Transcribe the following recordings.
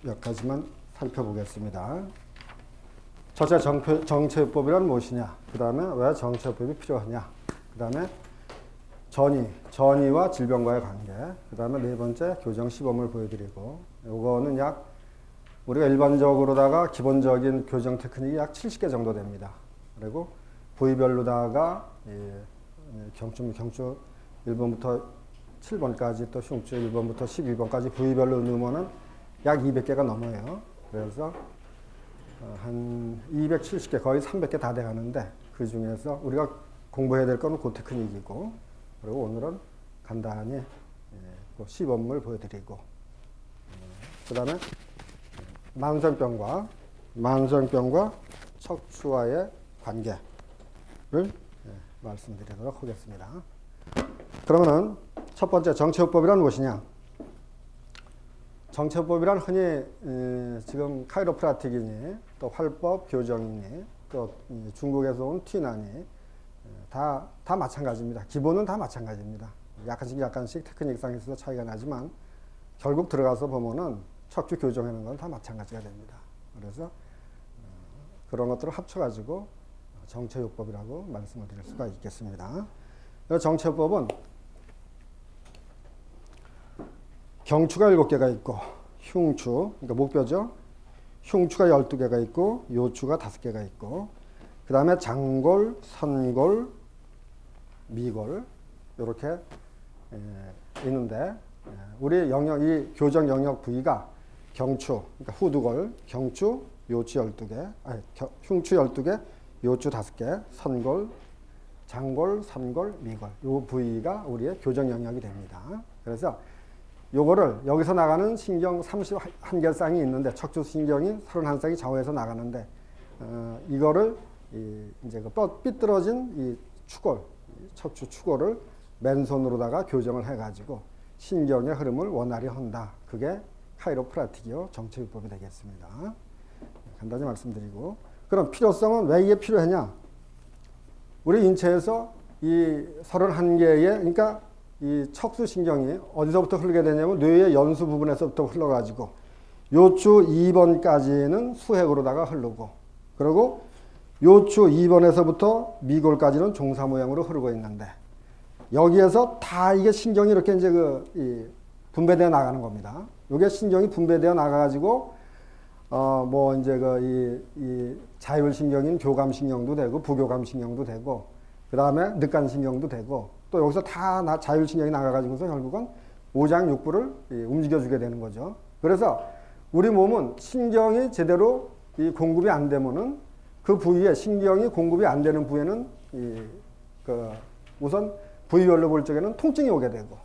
몇 가지만 살펴보겠습니다. 첫째, 정체요법이란 무엇이냐? 그 다음에 왜 정체요법이 필요하냐? 그 다음에 전이와 질병과의 관계, 그 다음에 네 번째 교정 시범을 보여드리고, 요거는 약 우리가 일반적으로다가 기본적인 교정 테크닉이 약 70개 정도 됩니다. 그리고 부위별로다가 경추 1번부터 7번까지 또 흉추 1번부터 12번까지 부위별로 넣으면은 약 200개가 넘어요. 그래서 한 270개, 거의 300개 다 돼가는데, 그 중에서 우리가 공부해야 될 거는 그 테크닉이고, 그리고 오늘은 간단히 그 시범을 보여드리고, 그 다음에 만성병과 척추와의 관계를 말씀드리도록 하겠습니다. 그러면은 첫 번째, 정체요법이란 무엇이냐? 정체요법이란 흔히 지금 카이로프라틱이니 또 활법 교정이니 또 중국에서 온 튀나니 다 마찬가지입니다. 기본은 다 마찬가지입니다. 약간씩 테크닉상에 있어서 차이가 나지만 결국 들어가서 보면은 척추 교정하는 건 다 마찬가지가 됩니다. 그래서 그런 것들을 합쳐가지고 정체요법이라고 말씀을 드릴 수가 있겠습니다. 이 정체요법은 경추가 7개가 있고, 흉추, 그러니까 목뼈죠. 흉추가 12개가 있고, 요추가 5개가 있고, 그 다음에 장골, 선골, 미골, 이렇게 있는데, 우리 이 교정 영역 부위가 경추, 그러니까 후두골, 경추, 요추 12개, 흉추 12개, 요추 5개, 선골, 장골, 선골, 미골. 이 부위가 우리의 교정 영역이 됩니다. 그래서 요거를 여기서 나가는 신경 31개 쌍이 있는데, 척추 신경이 31쌍이 좌우에서 나가는데, 이거를 이제 그 삐뚤어진 이 추골, 척추 추골을 맨손으로다가 교정을 해가지고 신경의 흐름을 원활히 한다. 그게 카이로프라틱이요 정체요법이 되겠습니다. 간단히 말씀드리고, 그럼 필요성은 왜 이게 필요하냐? 우리 인체에서 이 31개의, 그러니까 이 척수신경이 어디서부터 흐르게 되냐면 뇌의 연수 부분에서부터 흘러가지고 요추 2번까지는 수핵으로다가 흐르고, 그리고 요추 2번에서부터 미골까지는 종사 모양으로 흐르고 있는데, 여기에서 다 이게 신경이 이렇게 이제 분배되어 나가는 겁니다. 이게 신경이 분배되어 나가가지고 뭐 이제 이 자율신경인 교감신경도 되고 부교감신경도 되고, 그 다음에 늑간신경도 되고, 또 여기서 다 자율신경이 나가가지고서 결국은 오장육부를 움직여주게 되는 거죠. 그래서 우리 몸은 신경이 제대로 공급이 안 되면은 그 부위에, 신경이 공급이 안 되는 부위에는 우선 부위별로 볼 적에는 통증이 오게 되고,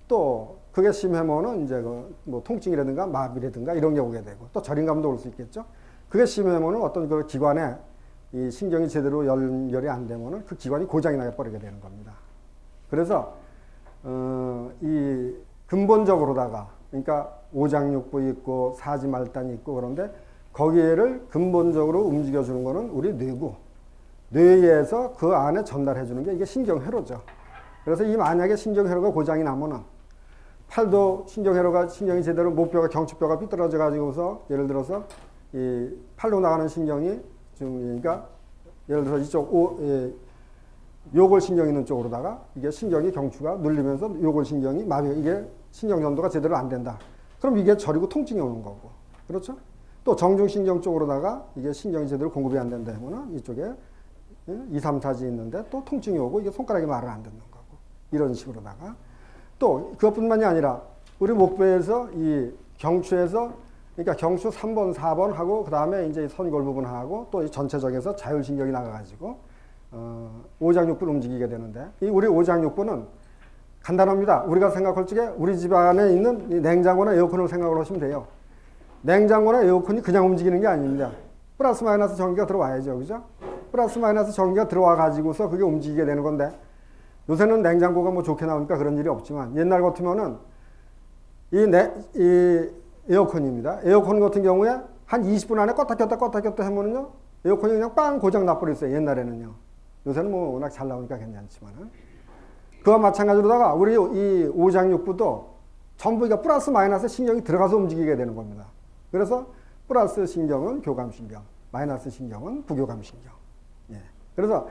또 그게 심하면은 이제 뭐 통증이라든가 마비라든가 이런 게 오게 되고, 또 저림감도 올 수 있겠죠. 그게 심하면은 어떤 그 기관에 이 신경이 제대로 연결이 안 되면은 그 기관이 고장이 나버리게 되는 겁니다. 그래서 이 근본적으로다가, 그러니까 오장육부 있고 사지말단이 있고, 그런데 거기에를 근본적으로 움직여주는 거는 우리 뇌고, 뇌에서 그 안에 전달해주는 게 이게 신경회로죠. 그래서 이 만약에 신경회로가 고장이 나면은 팔도 신경이 제대로 목뼈가, 경추뼈가 삐뚤어져 가지고서, 예를 들어서 이 팔로 나가는 신경이 그러니까 예를 들어서 이쪽 요골신경 있는 쪽으로다가 이게 신경이 경추가 눌리면서 요골신경이 이게 신경전도가 제대로 안 된다. 그럼 이게 저리고 통증이 오는 거고, 그렇죠? 또 정중신경 쪽으로다가 이게 신경이 제대로 공급이 안 된다 하면은 이쪽에 2, 3, 4지 있는데 또 통증이 오고, 이게 손가락이 말을 안 듣는 거고, 이런 식으로다가. 또 그것뿐만이 아니라 우리 목뼈에서 이 경추에서, 그러니까 경추 3번, 4번 하고, 그 다음에 이제 선골 부분 하고, 또 이 전체적에서 자율신경이 나가가지고 오장육부를 움직이게 되는데, 이 우리 오장육부는 간단합니다. 우리가 생각할 적에 우리 집 안에 있는 이 냉장고나 에어컨을 생각을 하시면 돼요. 냉장고나 에어컨이 그냥 움직이는 게 아닙니다. 플러스 마이너스 전기가 들어와야죠, 그죠? 플러스 마이너스 전기가 들어와 가지고서 그게 움직이게 되는 건데, 요새는 냉장고가 뭐 좋게 나오니까 그런 일이 없지만, 옛날 같으면은 이 에어컨입니다. 에어컨 같은 경우에 한 20분 안에 껐다 켰다 하면은요, 에어컨이 그냥 빵 고장 나버렸어요, 옛날에는요. 요새는 뭐 워낙 잘 나오니까 괜찮지만은. 그와 마찬가지로다가 우리 이 오장육부도 전부 이게 플러스 마이너스 신경이 들어가서 움직이게 되는 겁니다. 그래서 플러스 신경은 교감신경, 마이너스 신경은 부교감신경. 예. 그래서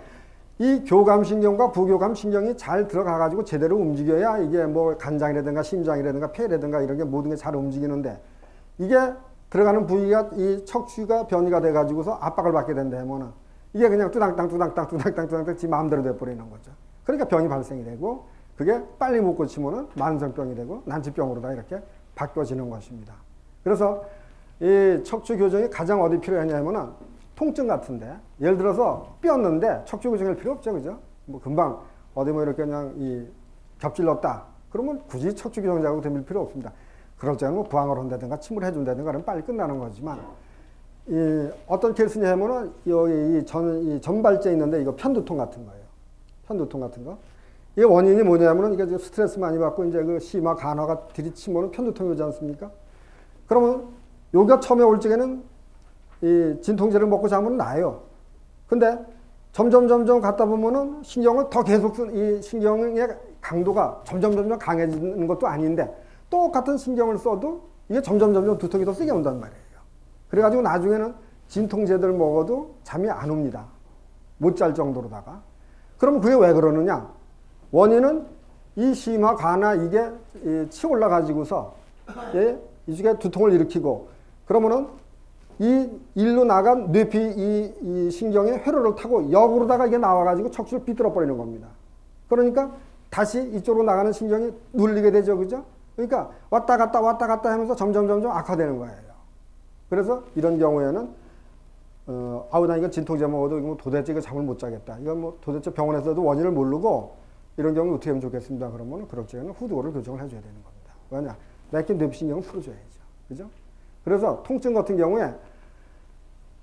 이 교감신경과 부교감신경이 잘 들어가가지고 제대로 움직여야 이게 뭐 간장이라든가 심장이라든가 폐라든가 이런 게 모든 게 잘 움직이는데, 이게 들어가는 부위가 이 척추가 변이가 돼가지고서 압박을 받게 된다 하면은 이게 그냥 뚜당땅 지 마음대로 돼버리는 거죠. 그러니까 병이 발생이 되고, 그게 빨리 못 고치면은 만성병이 되고 난치병으로 다 이렇게 바뀌어지는 것입니다. 그래서 이 척추 교정이 가장 어디 필요하냐면은 통증 같은데, 예를 들어서 뼈였는데 척추 교정할 필요 없죠, 그죠? 뭐 금방 어디 뭐 이렇게 그냥 이 겹질렀다 그러면 굳이 척추 교정자하고 덤빌 필요 없습니다. 그럴 때는 뭐 부항을 한다든가 침을 해준다든가 그러면 빨리 끝나는 거지만, 이 어떤 케이스냐 하면은 여기 이 전발제 있는데 이거 편두통 같은 거예요. 편두통 같은 거. 이게 원인이 뭐냐면은 이게 스트레스 많이 받고 이제 그 심화 간화가 들이치면은 편두통이 오지 않습니까? 그러면 여기가 처음에 올 적에는 이 진통제를 먹고 자면 나아요. 근데 점점 갔다 보면은 신경을 더 계속 이 신경의 강도가 점점 강해지는 것도 아닌데, 똑같은 신경을 써도 이게 점점 두통이 더 세게 온단 말이에요. 그래가지고 나중에는 진통제들 먹어도 잠이 안 옵니다. 못 잘 정도로다가. 그럼 그게 왜 그러느냐? 원인은 이 심화 간화 이게 치 올라가지고서 이쪽에 두통을 일으키고, 그러면은 이 일로 나간 뇌피 이 신경의 회로를 타고 역으로다가 이게 나와가지고 척추를 비틀어 버리는 겁니다. 그러니까 다시 이쪽으로 나가는 신경이 눌리게 되죠, 그죠? 그러니까 왔다 갔다 하면서 점점 악화되는 거예요. 그래서 이런 경우에는 아우 나 이거 진통제 먹어도 이거 도대체 이거 잠을 못 자겠다. 이건 뭐 도대체 병원에서도 원인을 모르고 이런 경우 어떻게 하면 좋겠습니다. 그러면 그럴 적에는 후두골을 교정을 해줘야 되는 겁니다. 왜냐? 맥힌 뇌피신경을 풀어줘야죠. 그죠? 그래서 통증 같은 경우에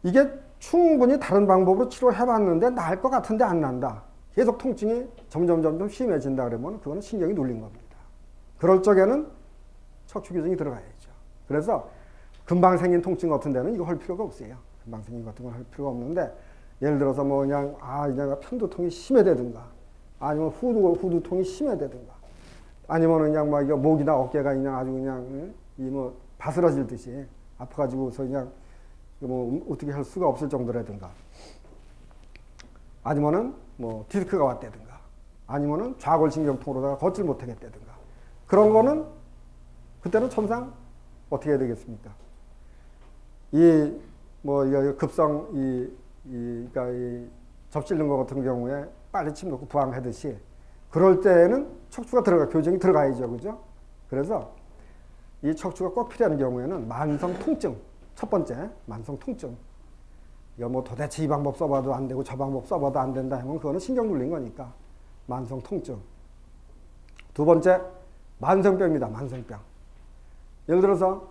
이게 충분히 다른 방법으로 치료를 해봤는데 나을 것 같은데 안 난다. 계속 통증이 점점 심해진다 그러면 그거는 신경이 눌린 겁니다. 그럴 적에는 척추 교정이 들어가야죠. 그래서 금방 생긴 통증 같은 데는 이거 할 필요가 없어요. 금방 생긴 같은 건 할 필요가 없는데, 예를 들어서 뭐 그냥 그냥 편두통이 심해되든가, 아니면 후두통이 심해되든가, 아니면 그냥 막 이거 목이나 어깨가 그냥 아주 그냥 이 뭐 바스러질 듯이 아파가지고서 그냥 뭐 어떻게 할 수가 없을 정도라든가, 아니면은 뭐 디스크가 왔다든가, 아니면은 좌골신경통으로다가 걷질 못하겠다든가, 그런 거는 그때는 첨상 어떻게 해야 되겠습니까? 뭐 급성 그러니까 접질른 것 같은 경우에 빨리 침 놓고 부항하듯이, 그럴 때에는 척추가 교정이 들어가야죠, 그죠? 그래서 이 척추가 꼭 필요한 경우에는 만성 통증, 첫 번째 만성 통증. 이거 뭐 도대체 이 방법 써봐도 안 되고 저 방법 써봐도 안 된다 하면 그거는 신경 눌린 거니까 만성 통증. 두 번째 만성병입니다. 만성병. 예를 들어서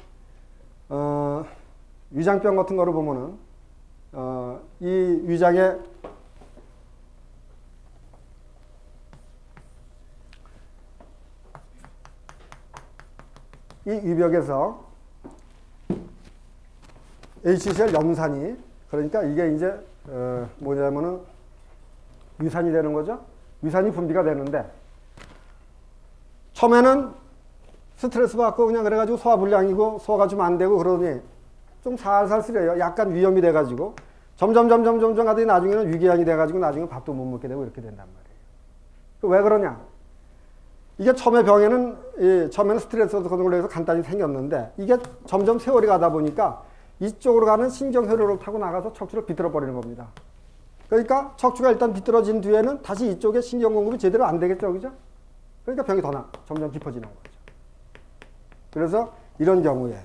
위장병 같은 거를 보면은 이 위장에 이 위벽에서 HCl 염산이, 그러니까 이게 이제 뭐냐면은 위산이 되는 거죠. 위산이 분비가 되는데, 처음에는 스트레스 받고 그냥 그래가지고 소화불량이고 소화가 좀 안 되고 그러더니 좀 살살 쓰려요. 약간 위염이 돼가지고 점점 가더니 나중에는 위궤양이 돼가지고 나중에 밥도 못 먹게 되고 이렇게 된단 말이에요. 왜 그러냐? 이게 처음에는 스트레스 같은 걸로 해서 간단히 생겼는데, 이게 점점 세월이 가다 보니까 이쪽으로 가는 신경회로를 타고 나가서 척추를 비틀어 버리는 겁니다. 그러니까 척추가 일단 비틀어진 뒤에는 다시 이쪽에 신경 공급이 제대로 안 되겠죠, 그죠? 그러니까 병이 점점 깊어지는 거죠. 그래서 이런 경우에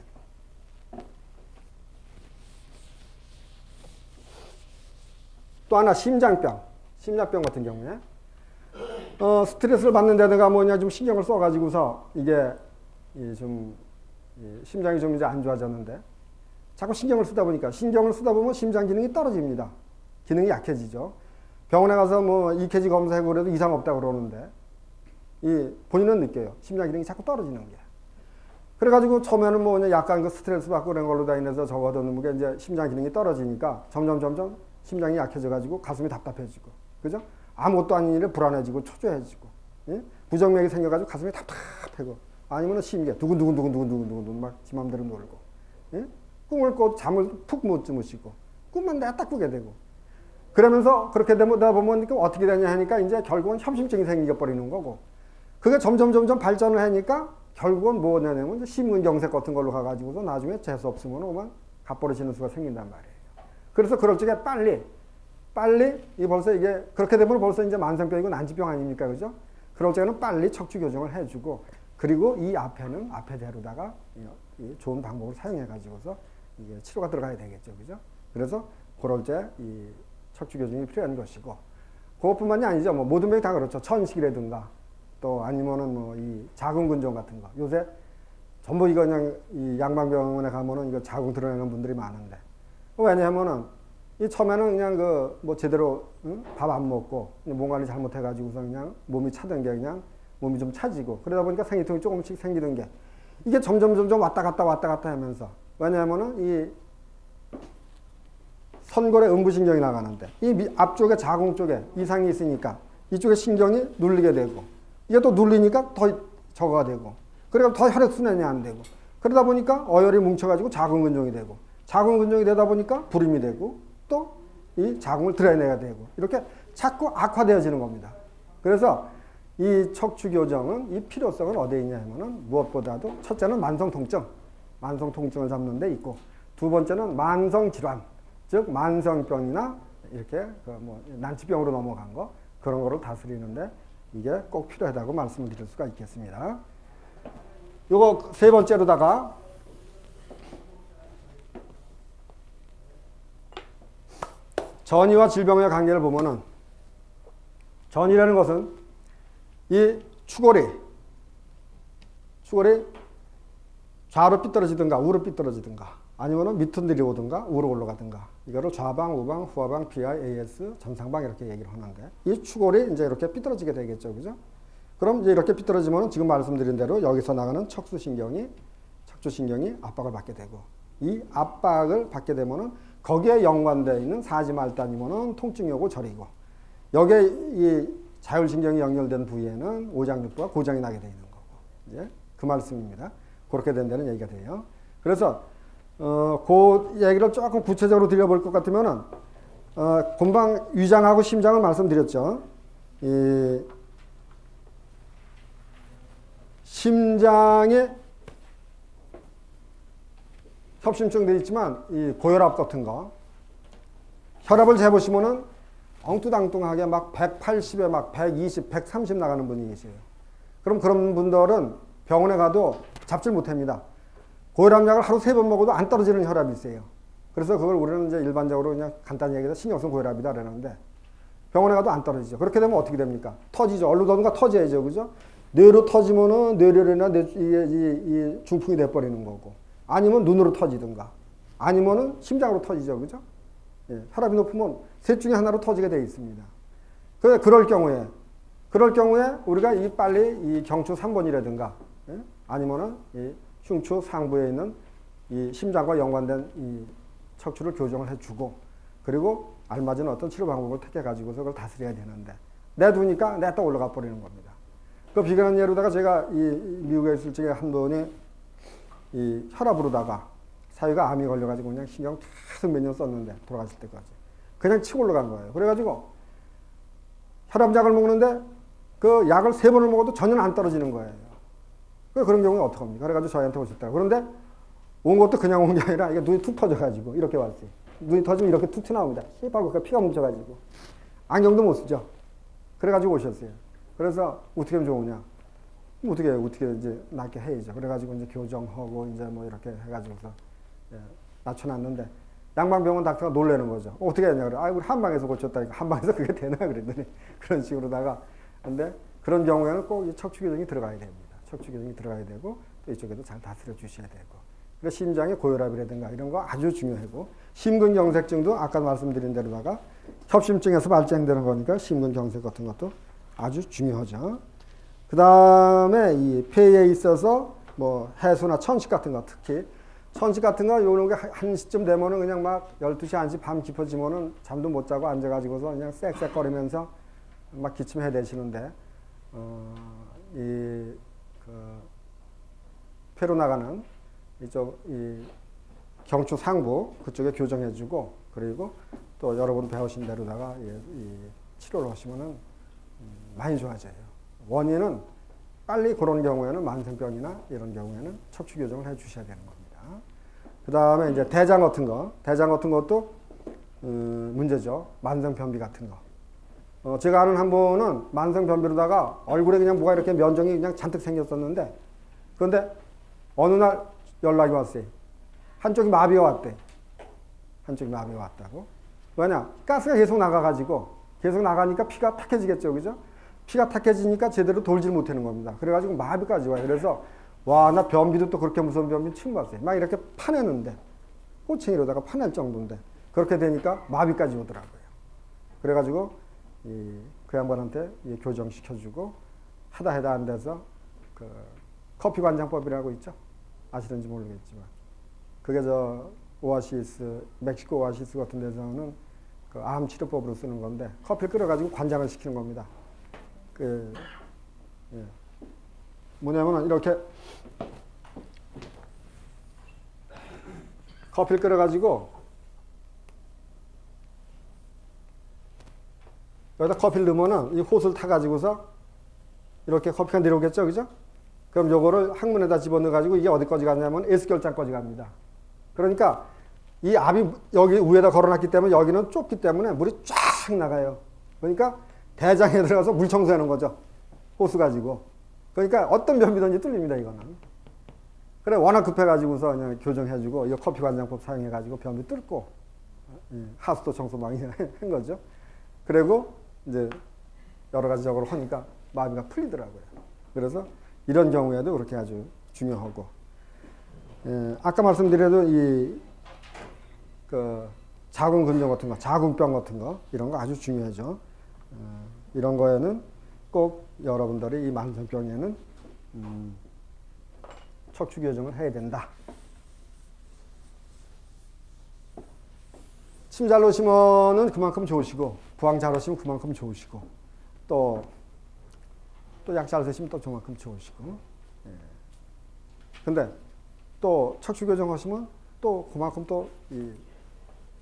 또 하나 심장병 같은 경우에 스트레스를 받는다든가 뭐냐 좀 신경을 써가지고서 이게 심장이 좀 이제 안 좋아졌는데, 자꾸 신경을 쓰다 보면 심장 기능이 떨어집니다. 기능이 약해지죠. 병원에 가서 뭐 EKG 검사하고 그래도 이상 없다고 그러는데, 본인은 느껴요. 심장 기능이 자꾸 떨어지는 게. 그래가지고 처음에는 뭐 약간 그 스트레스 받고 그런 걸로 다 인해서 적어도 게 이제 심장 기능이 떨어지니까 점점 심장이 약해져가지고 가슴이 답답해지고, 그죠? 아무것도 아닌 일에 불안해지고 초조해지고, 예? 부정맥이 생겨가지고 가슴이 답답하고, 아니면 심게 두근두근 막 지 맘대로 놀고, 예? 꿈을 꿔도 잠을 푹 못 주무시고 꿈만 내딱 꾸게 되고 그러면서 그렇게 되다 보면 어떻게 되냐 하니까 이제 결국은 협심증이 생겨버리는 거고 그게 점점 발전을 하니까 결국은 뭐냐면 심근경색 같은 걸로 가가지고서 나중에 재수 없으면 오만 갓버리시는 수가 생긴단 말이에요. 그래서 그럴 적에 빨리 이 벌써 이게 그렇게 되면 벌써 이제 만성병이고 난치병 아닙니까, 그죠? 그럴 적에는 빨리 척추 교정을 해주고 그리고 이 앞에는 앞에대로다가 좋은 방법을 사용해 가지고서 이게 치료가 들어가야 되겠죠, 그죠? 그래서 그럴 때 이 척추 교정이 필요한 것이고 그것뿐만이 아니죠. 뭐 모든 병이 다 그렇죠. 천식이라든가 또 아니면은 뭐 이 자궁 근종 같은 거 요새 전부 이거 그냥 이 양방병원에 가면은 이거 자궁 드러내는 분들이 많은데 왜냐하면은 이 처음에는 그냥 그 뭐 제대로 밥 안 먹고 몸 관리 잘못해가지고서 그냥 몸이 차던 게 그냥 몸이 좀 차지고 그러다 보니까 생리통이 조금씩 생기는 게 이게 점점 왔다 갔다 하면서 왜냐하면은 이 선골에 음부신경이 나가는데 이 앞쪽에 자궁 쪽에 이상이 있으니까 이쪽에 신경이 눌리게 되고 이게 또 눌리니까 더 저거가 되고 그러니까 더 혈액순환이 안 되고 그러다 보니까 어혈이 뭉쳐가지고 자궁근종이 되고 자궁근종이 되다 보니까 불임이 되고 또 이 자궁을 드러내야 되고 이렇게 자꾸 악화되어지는 겁니다. 그래서 이 척추교정은 이 필요성은 어디에 있냐 하면은 무엇보다도 첫째는 만성통증을 잡는 데 있고 두 번째는 만성질환 즉 만성병이나 이렇게 뭐 난치병으로 넘어간 거 그런 거를 다스리는데 이게 꼭 필요하다고 말씀을 드릴 수가 있겠습니다. 요거 세 번째로다가 전이와 질병의 관계를 보면은 전이라는 것은 이 추골이 좌로 삐뚤어지든가 우로 삐뚤어지든가 아니면은 밑으로 내려오든가 우로 올라가든가 이거를 좌방, 우방, 후하방, BI, AS, 전상방 이렇게 얘기를 하는데 이 추골이 이제 이렇게 삐뚤어지게 되겠죠, 그죠? 그럼 이제 이렇게 삐뚤어지면은 지금 말씀드린 대로 여기서 나가는 척추신경이 압박을 받게 되고 이 압박을 받게 되면은 거기에 연관되어 있는 사지말단이면은 통증이 오고 저리고 여기에 이 자율신경이 연결된 부위에는 오장육부가 고장이 나게 되어 있는 거고 이제 그 말씀입니다. 그렇게 된다는 얘기가 돼요. 그래서 그 얘기를 조금 구체적으로 드려볼 것 같으면은 금방 위장하고 심장을 말씀드렸죠. 이 심장에 협심증 돼 있지만 이 고혈압 같은 거 혈압을 재보시면은 엉뚱당뚱하게 막 180에 막 120, 130 나가는 분이 계세요. 그럼 그런 분들은 병원에 가도 잡질 못합니다. 고혈압약을 하루 3번 먹어도 안 떨어지는 혈압이 있어요. 그래서 그걸 우리는 이제 일반적으로 그냥 간단히 얘기해서 신경성 고혈압이다 그러는데 병원에 가도 안 떨어지죠. 그렇게 되면 어떻게 됩니까? 터지죠. 얼룩덜룩가 터져야죠. 그죠? 뇌로 터지면은 뇌혈이나 이 중풍이 돼버리는 거고 아니면 눈으로 터지든가 아니면은 심장으로 터지죠. 그죠? 예, 혈압이 높으면 셋 중에 하나로 터지게 되어 있습니다. 그럴 경우에 우리가 빨리 이 경추 3번이라든가 예? 아니면은 이 흉추 상부에 있는 이 심장과 연관된 이 척추를 교정을 해주고 그리고 알맞은 어떤 치료 방법을 택해 가지고서 그걸 다스려야 되는데 내두니까 냈다 올라가 버리는 겁니다. 그 비근한 예로다가 제가 이 미국에 있을 적에 한 분이 이 혈압으로다가 사위가 암이 걸려가지고 그냥 신경 계속 몇 년 썼는데 돌아가실 때까지 그냥 치고 올라간 거예요. 그래가지고 혈압약을 먹는데 그 약을 3번을 먹어도 전혀 안 떨어지는 거예요. 그런 경우에 어떡합니까? 그래가지고 저희한테 오셨다고. 그런데 온 것도 그냥 온 게 아니라 이게 눈이 툭 터져가지고 이렇게 왔어요. 눈이 터지면 이렇게 툭 튀어나옵니다. 시뻘겋게 피가 뭉쳐가지고 안경도 못 쓰죠. 그래가지고 오셨어요. 그래서 어떻게 하면 좋으냐? 어떻게 이제 낫게 해야죠. 그래가지고 이제 교정하고 이제 뭐 이렇게 해가지고서 예, 낮춰놨는데 양방병원 닥터가 놀라는 거죠. 어떻게 했냐 그래. 우리 한방에서 고쳤다니까. 한방에서 그게 되나 그랬더니 그런 식으로다가 근데 그런 경우에는 꼭 이 척추교정이 들어가야 됩니다. 척추교정이 들어가야 되고 또 이쪽에도 잘 다스려 주셔야 되고. 그래서 심장의 고혈압이라든가 이런 거 아주 중요하고 심근경색증도 아까 말씀드린 대로다가 협심증에서 발생되는 거니까 심근경색 같은 것도 아주 중요하죠. 그 다음에 이 폐에 있어서 뭐 해수나 천식 같은 거 특히 천식 같은 거 요런 게 한 시쯤 되면은 그냥 막 12시 1시 밤 깊어지면은 잠도 못 자고 앉아가지고서 그냥 쌕쌕거리면서 막 기침해 대시는데 폐로 나가는 이쪽 이 경추 상부 그쪽에 교정해주고 그리고 또 여러분 배우신 대로다가 이 치료를 하시면은 많이 좋아져요. 원인은 빨리 그런 경우에는 만성병이나 이런 경우에는 척추 교정을 해주셔야 되는 겁니다. 그 다음에 이제 대장 같은 것도 문제죠. 만성변비 같은 거. 제가 아는 한 분은 만성변비로다가 얼굴에 그냥 뭐가 이렇게 면적이 그냥 잔뜩 생겼었는데, 그런데 어느 날 연락이 왔어요. 한쪽이 마비가 왔대. 한쪽이 마비가 왔다고. 왜냐? 가스가 계속 나가니까 피가 탁해지겠죠. 그죠? 피가 탁해지니까 제대로 돌질 못하는 겁니다. 그래가지고 마비까지 와요. 그래서 와, 나 변비도 또 그렇게 무서운 변비 처음 봤어요. 막 이렇게 파내는데, 호칭이로다가 파낼 정도인데, 그렇게 되니까 마비까지 오더라고요. 그래가지고 그 양반한테 교정시켜주고 하다 안 돼서 그 커피 관장법이라고 있죠. 아시는지 모르겠지만 그게 저 오아시스, 멕시코 오아시스 같은 데서는 그 암 치료법으로 쓰는 건데, 커피를 끓여가지고 관장을 시키는 겁니다. 뭐냐면 이렇게 커피를 끓여가지고 여기다 커피를 넣으면은 이 호스를 타가지고서 이렇게 커피가 내려오겠죠, 그죠? 그럼 요거를 항문에다 집어넣어가지고 이게 어디까지 가냐면 S결장까지 갑니다. 그러니까 이 압이 여기 위에다 걸어놨기 때문에 여기는 좁기 때문에 물이 쫙 나가요. 그러니까 대장에 들어가서 물 청소하는 거죠. 호스 가지고. 그러니까 어떤 변비든지 뚫립니다, 이거는. 그래, 워낙 급해가지고서 그냥 교정해주고, 이 커피 관장법 사용해가지고 변비 뚫고, 하수도 청소 많이 한 거죠. 그리고 이제 여러 가지 적으로 하니까 마비가 풀리더라고요. 그래서 이런 경우에도 그렇게 아주 중요하고, 아까 말씀드려도 그 자궁근종 같은 거, 자궁병 같은 거, 이런 거 아주 중요하죠. 이런 거에는 꼭 여러분들이 이 만성병에는 척추 교정을 해야 된다. 침 잘 놓으시면은 그만큼 좋으시고, 부항 잘 하시면 그만큼 좋으시고, 또 약 잘 드시면 또 그만큼 좋으시고. 근데 또 척추 교정 하시면 또 그만큼 또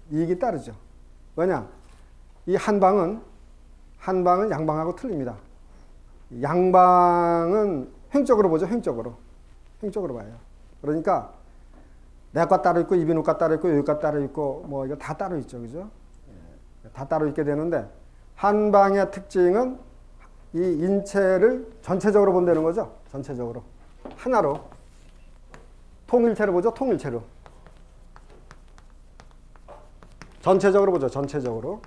이익이 따르죠. 왜냐? 이 한방은 양방하고 틀립니다. 양방은 횡적으로 보죠, 횡적으로 봐요. 그러니까 내과 따로 있고, 이비인후과 따로 있고, 여기과 따로 있고, 뭐 이거 다 따로 있죠, 그죠? 다 따로 있게 되는데, 한방의 특징은 이 인체를 전체적으로 본다는 거죠. 전체적으로. 하나로. 통일체로 보죠, 통일체로. 전체적으로 보죠, 전체적으로.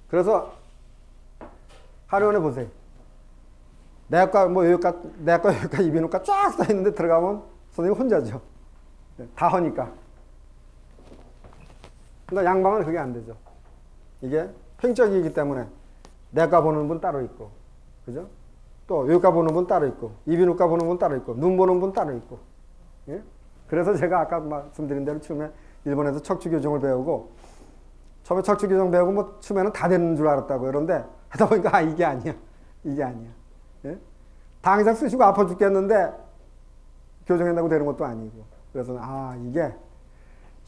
그래서 하루에 보세요. 내과, 이비인후과 쫙 써있는데 들어가면 선생님 혼자죠. 다 하니까. 근데 양방은 그게 안 되죠. 이게 횡적이기 때문에 내과 보는 분 따로 있고, 그죠? 또 외과 보는 분 따로 있고, 이비인후과 보는 분 따로 있고, 눈 보는 분 따로 있고. 예? 그래서 제가 아까 말씀드린 대로 처음에 일본에서 척추 교정을 배우고, 처음에 척추 교정 배우고 뭐 처음에는 다 되는 줄 알았다고. 그런데 하다 보니까 이게 아니야. 예? 당장 쓰시고 아파 죽겠는데 교정한다고 되는 것도 아니고. 그래서 이게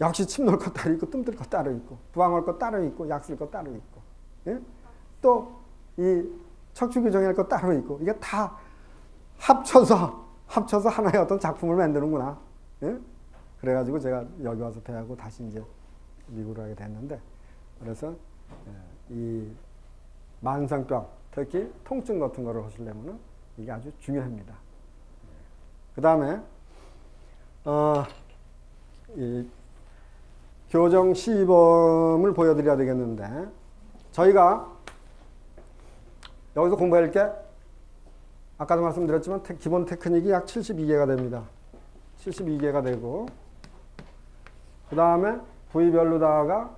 역시 침 놓을 것 따로 있고, 뜸 들 것 따로 있고, 부항할 것 따로 있고, 약 쓸 것 따로 있고, 예? 또 이 척추 교정할 것 따로 있고, 이게 다 합쳐서 하나의 어떤 작품을 만드는구나. 예? 그래가지고 제가 여기 와서 배우고 다시 이제 미국으로 가게 됐는데, 그래서 이 만성병, 특히 통증 같은 거를 하시려면 이게 아주 중요합니다. 그 다음에 이 교정 시범을 보여드려야 되겠는데, 저희가 여기서 공부할 게 아까도 말씀드렸지만 기본 테크닉이 약 72개가 됩니다. 72개가 되고, 그 다음에 부위별로다가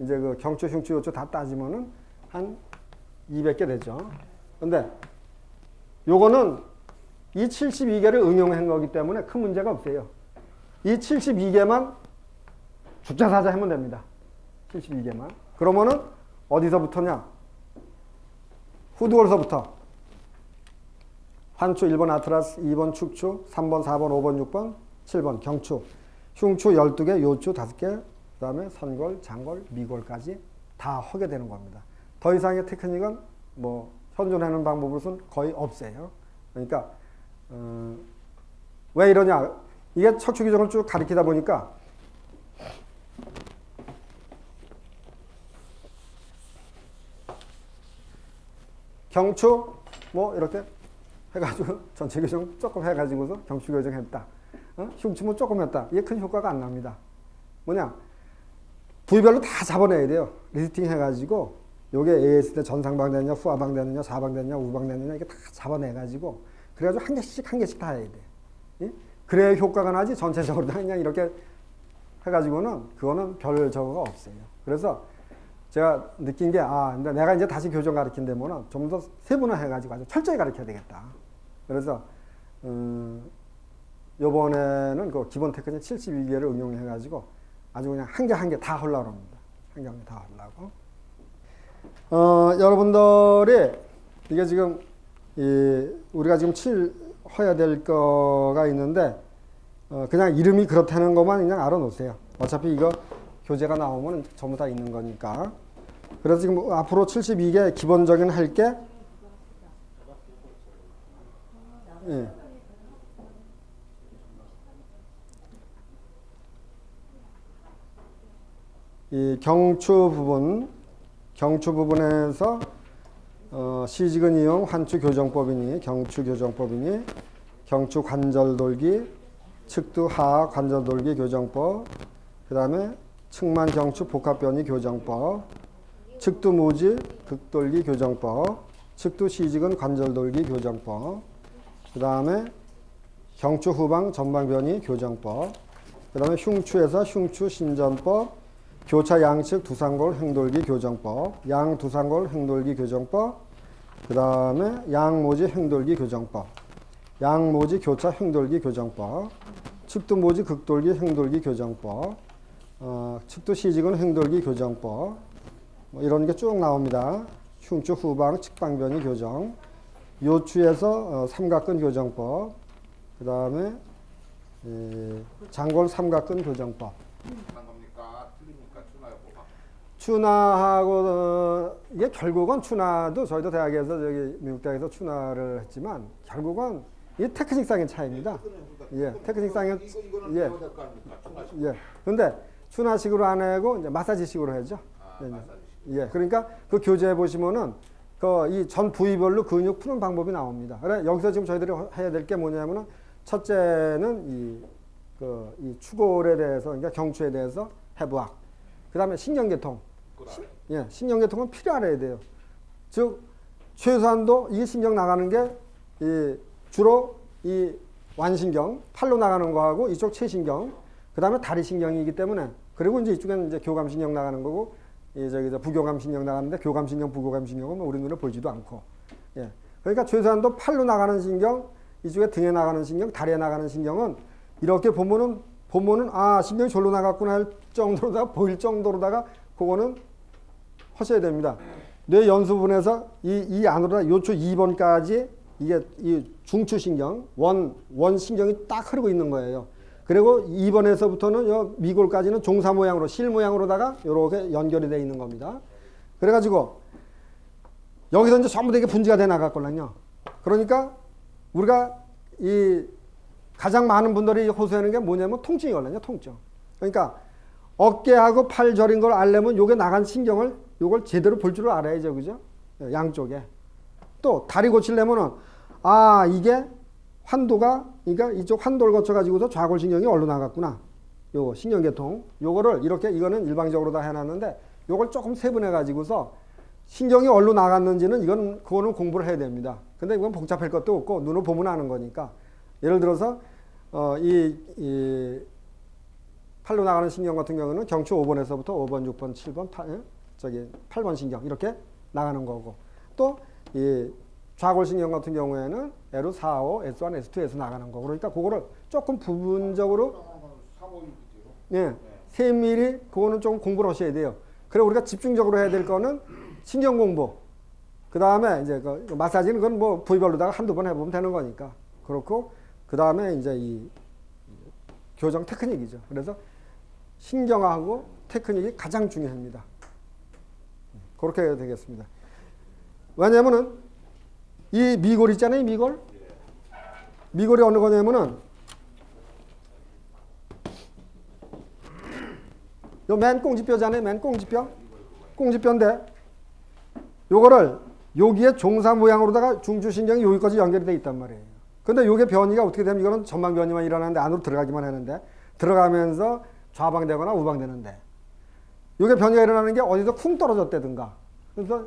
이제 그 경추, 흉추, 요추 다 따지면은 한 200개 되죠. 근데 요거는 이 72개를 응용한 거기 때문에 큰 문제가 없어요. 이 72개만 죽자사자 하면 됩니다. 72개만. 그러면은 어디서부터냐? 후두골서부터 환추 1번 아트라스, 2번 축추, 3번, 4번, 5번, 6번, 7번 경추, 흉추 12개, 요추 5개, 그 다음에 선골, 장골, 미골까지 다 하게 되는 겁니다. 더 이상의 테크닉은 뭐 현존하는 방법으로서는 거의 없어요. 그러니까 왜 이러냐? 이게 척추 규정을 쭉 가리키다 보니까 경추 뭐 이렇게 해가지고 전체 교정 조금 해가지고서 경추 교정했다. 흉추 뭐 조금 했다. 이게 큰 효과가 안 납니다. 뭐냐? 부위별로 다 잡아내야 돼요. 리스팅 해가지고 요게 AS 때 전상방 되느냐, 후하방 되느냐, 사방 되느냐, 우방 되느냐 이게 다 잡아내가지고 그래가지고 한 개씩 다 해야 돼. 예? 그래야 효과가 나지 전체적으로 그냥 이렇게 해가지고는 그거는 별 저거가 없어요. 그래서 제가 느낀 게 근데 내가 이제 다시 교정 가르친다면은 좀 더 세분화해가지고 아주 철저히 가르쳐야 되겠다. 그래서 요번에는 그 기본 테크닉 71개를 응용해가지고 아주 그냥 한 개 다 하려고 합니다. 한 개 다 하려고. 여러분들이 이게 지금 우리가 지금 해야 될 거가 있는데 그냥 이름이 그렇다는 것만 그냥 알아놓으세요. 어차피 이거 교재가 나오면 전부 다 있는 거니까. 그래서 지금 앞으로 72개 기본적인 할 게 예. 이 경추 부분에서 시직은 이용 환추 교정법이니 경추 교정법이니 경추 관절 돌기, 측두 하하 관절 돌기 교정법, 그 다음에 측만 경추 복합변이 교정법, 측두 무지 극돌기 교정법, 측두 시직은 관절 돌기 교정법, 그 다음에 경추 후방 전방변이 교정법, 그 다음에 흉추에서 흉추 신전법, 교차 양측 두상골 횡돌기 교정법, 양 두상골 횡돌기 교정법, 그 다음에 양모지 횡돌기 교정법, 양모지 교차 횡돌기 교정법, 측두 모지 극돌기 횡돌기 교정법, 측두 시직은 횡돌기 교정법, 뭐 이런 게 쭉 나옵니다. 흉추 후방 측방변이 교정, 요추에서 삼각근 교정법, 그 다음에 장골 삼각근 교정법. 추나하고 이게 결국은 추나도 저희도 대학에서 저기 미국 대학에서 추나를 했지만 결국은 이게 테크닉상의 차이입니다. 예, 테크닉상의 예. 예. 근데 추나식으로 안 하고 이제 마사지식으로 하죠. 예. 그러니까 그 교재에 보시면은 그 이 전 부위별로 근육 푸는 방법이 나옵니다. 그래 여기서 지금 저희들이 해야 될 게 뭐냐면은 첫째는 이 추골에 대해서 그러니까 경추에 대해서 해부학. 그다음에 신경계통. 예, 신경계통은 필요 알아야 돼요. 즉 최소한도 이 신경 나가는 게 주로 이 완신경, 팔로 나가는 거하고 이쪽 최신경, 그다음에 다리 신경이기 때문에 그리고 이제 이쪽에는 이제 교감신경 나가는 거고 저기 부교감신경 나가는데 교감신경, 부교감신경은 우리 눈에 보이지도 않고. 예. 그러니까 최소한도 팔로 나가는 신경, 이쪽에 등에 나가는 신경, 다리에 나가는 신경은 이렇게 보면은 신경이 절로 나갔구나 할 정도로다가 보일 정도로다가 그거는 하셔야 됩니다. 뇌 연수분에서 이 안으로다 요추 2번까지 이게 이 중추신경, 원신경이 딱 흐르고 있는 거예요. 그리고 2번에서부터는 요 미골까지는 종사 모양으로, 실 모양으로다가 이렇게 연결이 되어 있는 겁니다. 그래가지고 여기서 이제 전부 다 이게 분지가 돼 나갔거든요. 그러니까 우리가 가장 많은 분들이 호소하는 게 뭐냐면 통증이거든요, 통증. 그러니까 어깨하고 팔 저린 걸 알려면 요게 나간 신경을 요걸 제대로 볼 줄 알아야죠, 그죠? 양쪽에. 또 다리 고치려면은 이게 환도가 그러니까 이쪽 환도를 거쳐가지고서 좌골신경이 얼로 나갔구나. 요거 신경계통. 요거를 이렇게 이거는 일방적으로 다 해놨는데 요걸 조금 세분해가지고서 신경이 얼로 나갔는지는 그거는 공부를 해야 됩니다. 근데 이건 복잡할 것도 없고 눈으로 보면 아는 거니까. 예를 들어서 이 팔로 나가는 신경 같은 경우는 경추 5번에서부터 5번, 6번, 7번, 8번 신경 이렇게 나가는 거고 또 이 좌골신경 같은 경우에는 L4, S1, S2에서 나가는 거고 그러니까 그거를 조금 부분적으로 예, 세밀히 그거는 조금 공부를 하셔야 돼요. 그래 우리가 집중적으로 해야 될 거는 신경 공부 그 다음에 이제 그 마사지는 그건 뭐 부위별로다가 한두 번 해보면 되는 거니까. 그렇고, 그 다음에 이제 이 교정 테크닉이죠. 그래서 신경하고 테크닉이 가장 중요합니다. 그렇게 해야 되겠습니다. 왜냐면은 이 미골 있잖아요, 미골. 미골이 어느 거냐면은 요 맨 꽁지뼈잖아요, 맨 꽁지뼈. 꽁지뼈인데 요거를 여기에 종사 모양으로다가 중추신경이 여기까지 연결이 돼 있단 말이에요. 근데 요게 변이가 어떻게 되면 이거는 전방 변이만 일어나는데 안으로 들어가기만 하는데 들어가면서 좌방되거나 우방되는데 요게 변이가 일어나는 게 어디서 쿵 떨어졌다든가 그래서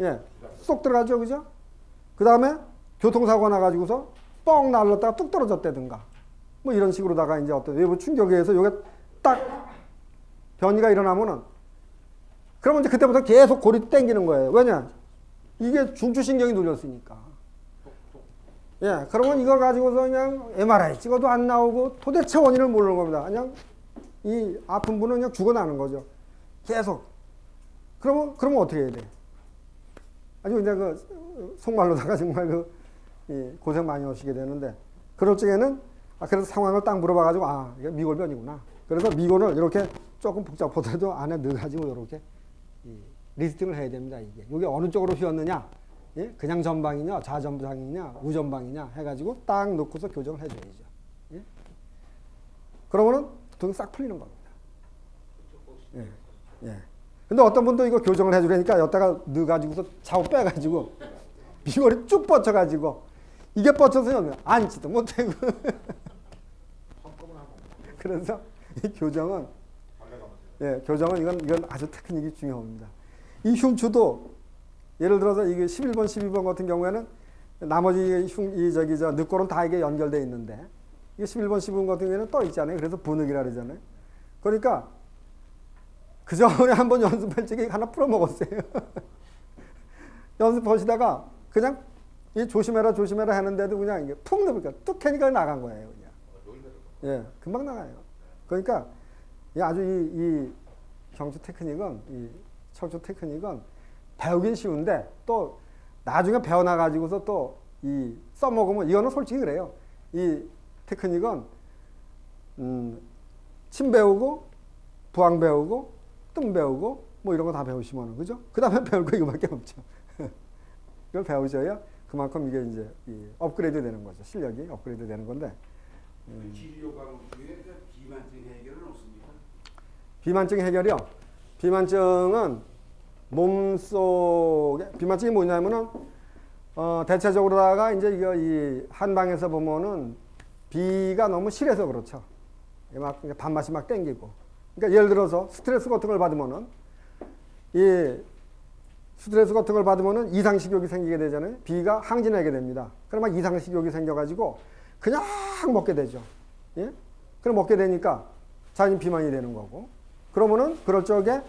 예, 쏙 들어가죠, 그죠? 그 다음에 교통사고 나가지고서 뻥 날랐다가 뚝 떨어졌다든가 뭐 이런 식으로다가 이제 어떤 외부 충격에 의해서 요게 딱 변이가 일어나면은 그러면 이제 그때부터 계속 골이 땡기는 거예요. 왜냐? 이게 중추신경이 눌렸으니까. 예, 그러면 이거 가지고서 그냥 MRI 찍어도 안 나오고 도대체 원인을 모르는 겁니다. 그냥 이 아픈 분은 그냥 죽어나는 거죠. 계속. 그러면 어떻게 해야 돼? 아주 이제 그 속말로다가 정말 그 고생 많이 하시게 되는데 그럴 적에는 그래서 상황을 딱 물어봐가지고 이게 미골변이구나. 그래서 미골을 이렇게 조금 복잡하더라도 안에 넣어가지고 이렇게 리스팅을 해야 됩니다. 이게 어느 쪽으로 휘었느냐, 예? 그냥 전방이냐, 좌전방이냐, 우전방이냐 해가지고 딱 놓고서 교정을 해줘야죠. 예? 그러면은 두통이 싹 풀리는 겁니다. 예, 예. 근데 어떤 분도 이거 교정을 해주려니까 여기다가 넣어가지고서 좌우 빼가지고 미골이 쭉 뻗쳐가지고 이게 뻗쳐서 앉지도 못하고 그래서 이 교정은 이건 아주 테크닉이 중요합니다. 이 흉추도 예를 들어서 이게 11번, 12번 같은 경우에는 나머지 늑골은 다 이게 연결되어 있는데 이게 11번, 12번 같은 경우에는 떠 있잖아요. 그래서 분흑이라 그러잖아요. 그러니까 그 전에 한번 연습할 적에 하나 풀어먹었어요. 연습하시다가 그냥 조심해라 하는데도 그냥 이게 푹 넣으니까 뚝 하니까 나간 거예요. 그냥. 예, 금방 나가요. 그러니까 아주 이 경추 테크닉은, 이 척추 테크닉은 배우긴 쉬운데 또 나중에 배워나가지고서 또 써먹으면 이거는 솔직히 그래요. 이 테크닉은 침 배우고 부항 배우고 뜸 배우고 뭐 이런 거 다 배우시면 그죠? 그 다음에 배울 거 이거밖에 없죠. 이걸 배우셔야 그만큼 이게 이제 업그레이드 되는 거죠. 실력이 업그레이드 되는 건데. 치료 방법 중에 비만증 해결은 없습니까? 비만증 해결이요. 비만증은 몸속에 비만증이 뭐냐면은 대체적으로다가 이제 이거 이 한방에서 보면은 비가 너무 실해서 그렇죠. 막 밥맛이 막 땡기고. 그러니까 예를 들어서 스트레스 같은 걸 받으면은 스트레스 같은 걸 받으면은 이상식욕이 생기게 되잖아요. 비가 항진하게 됩니다. 그러면 이상식욕이 생겨가지고 그냥 먹게 되죠. 예? 그럼 먹게 되니까 자연히 비만이 되는 거고. 그러면은 그럴 적에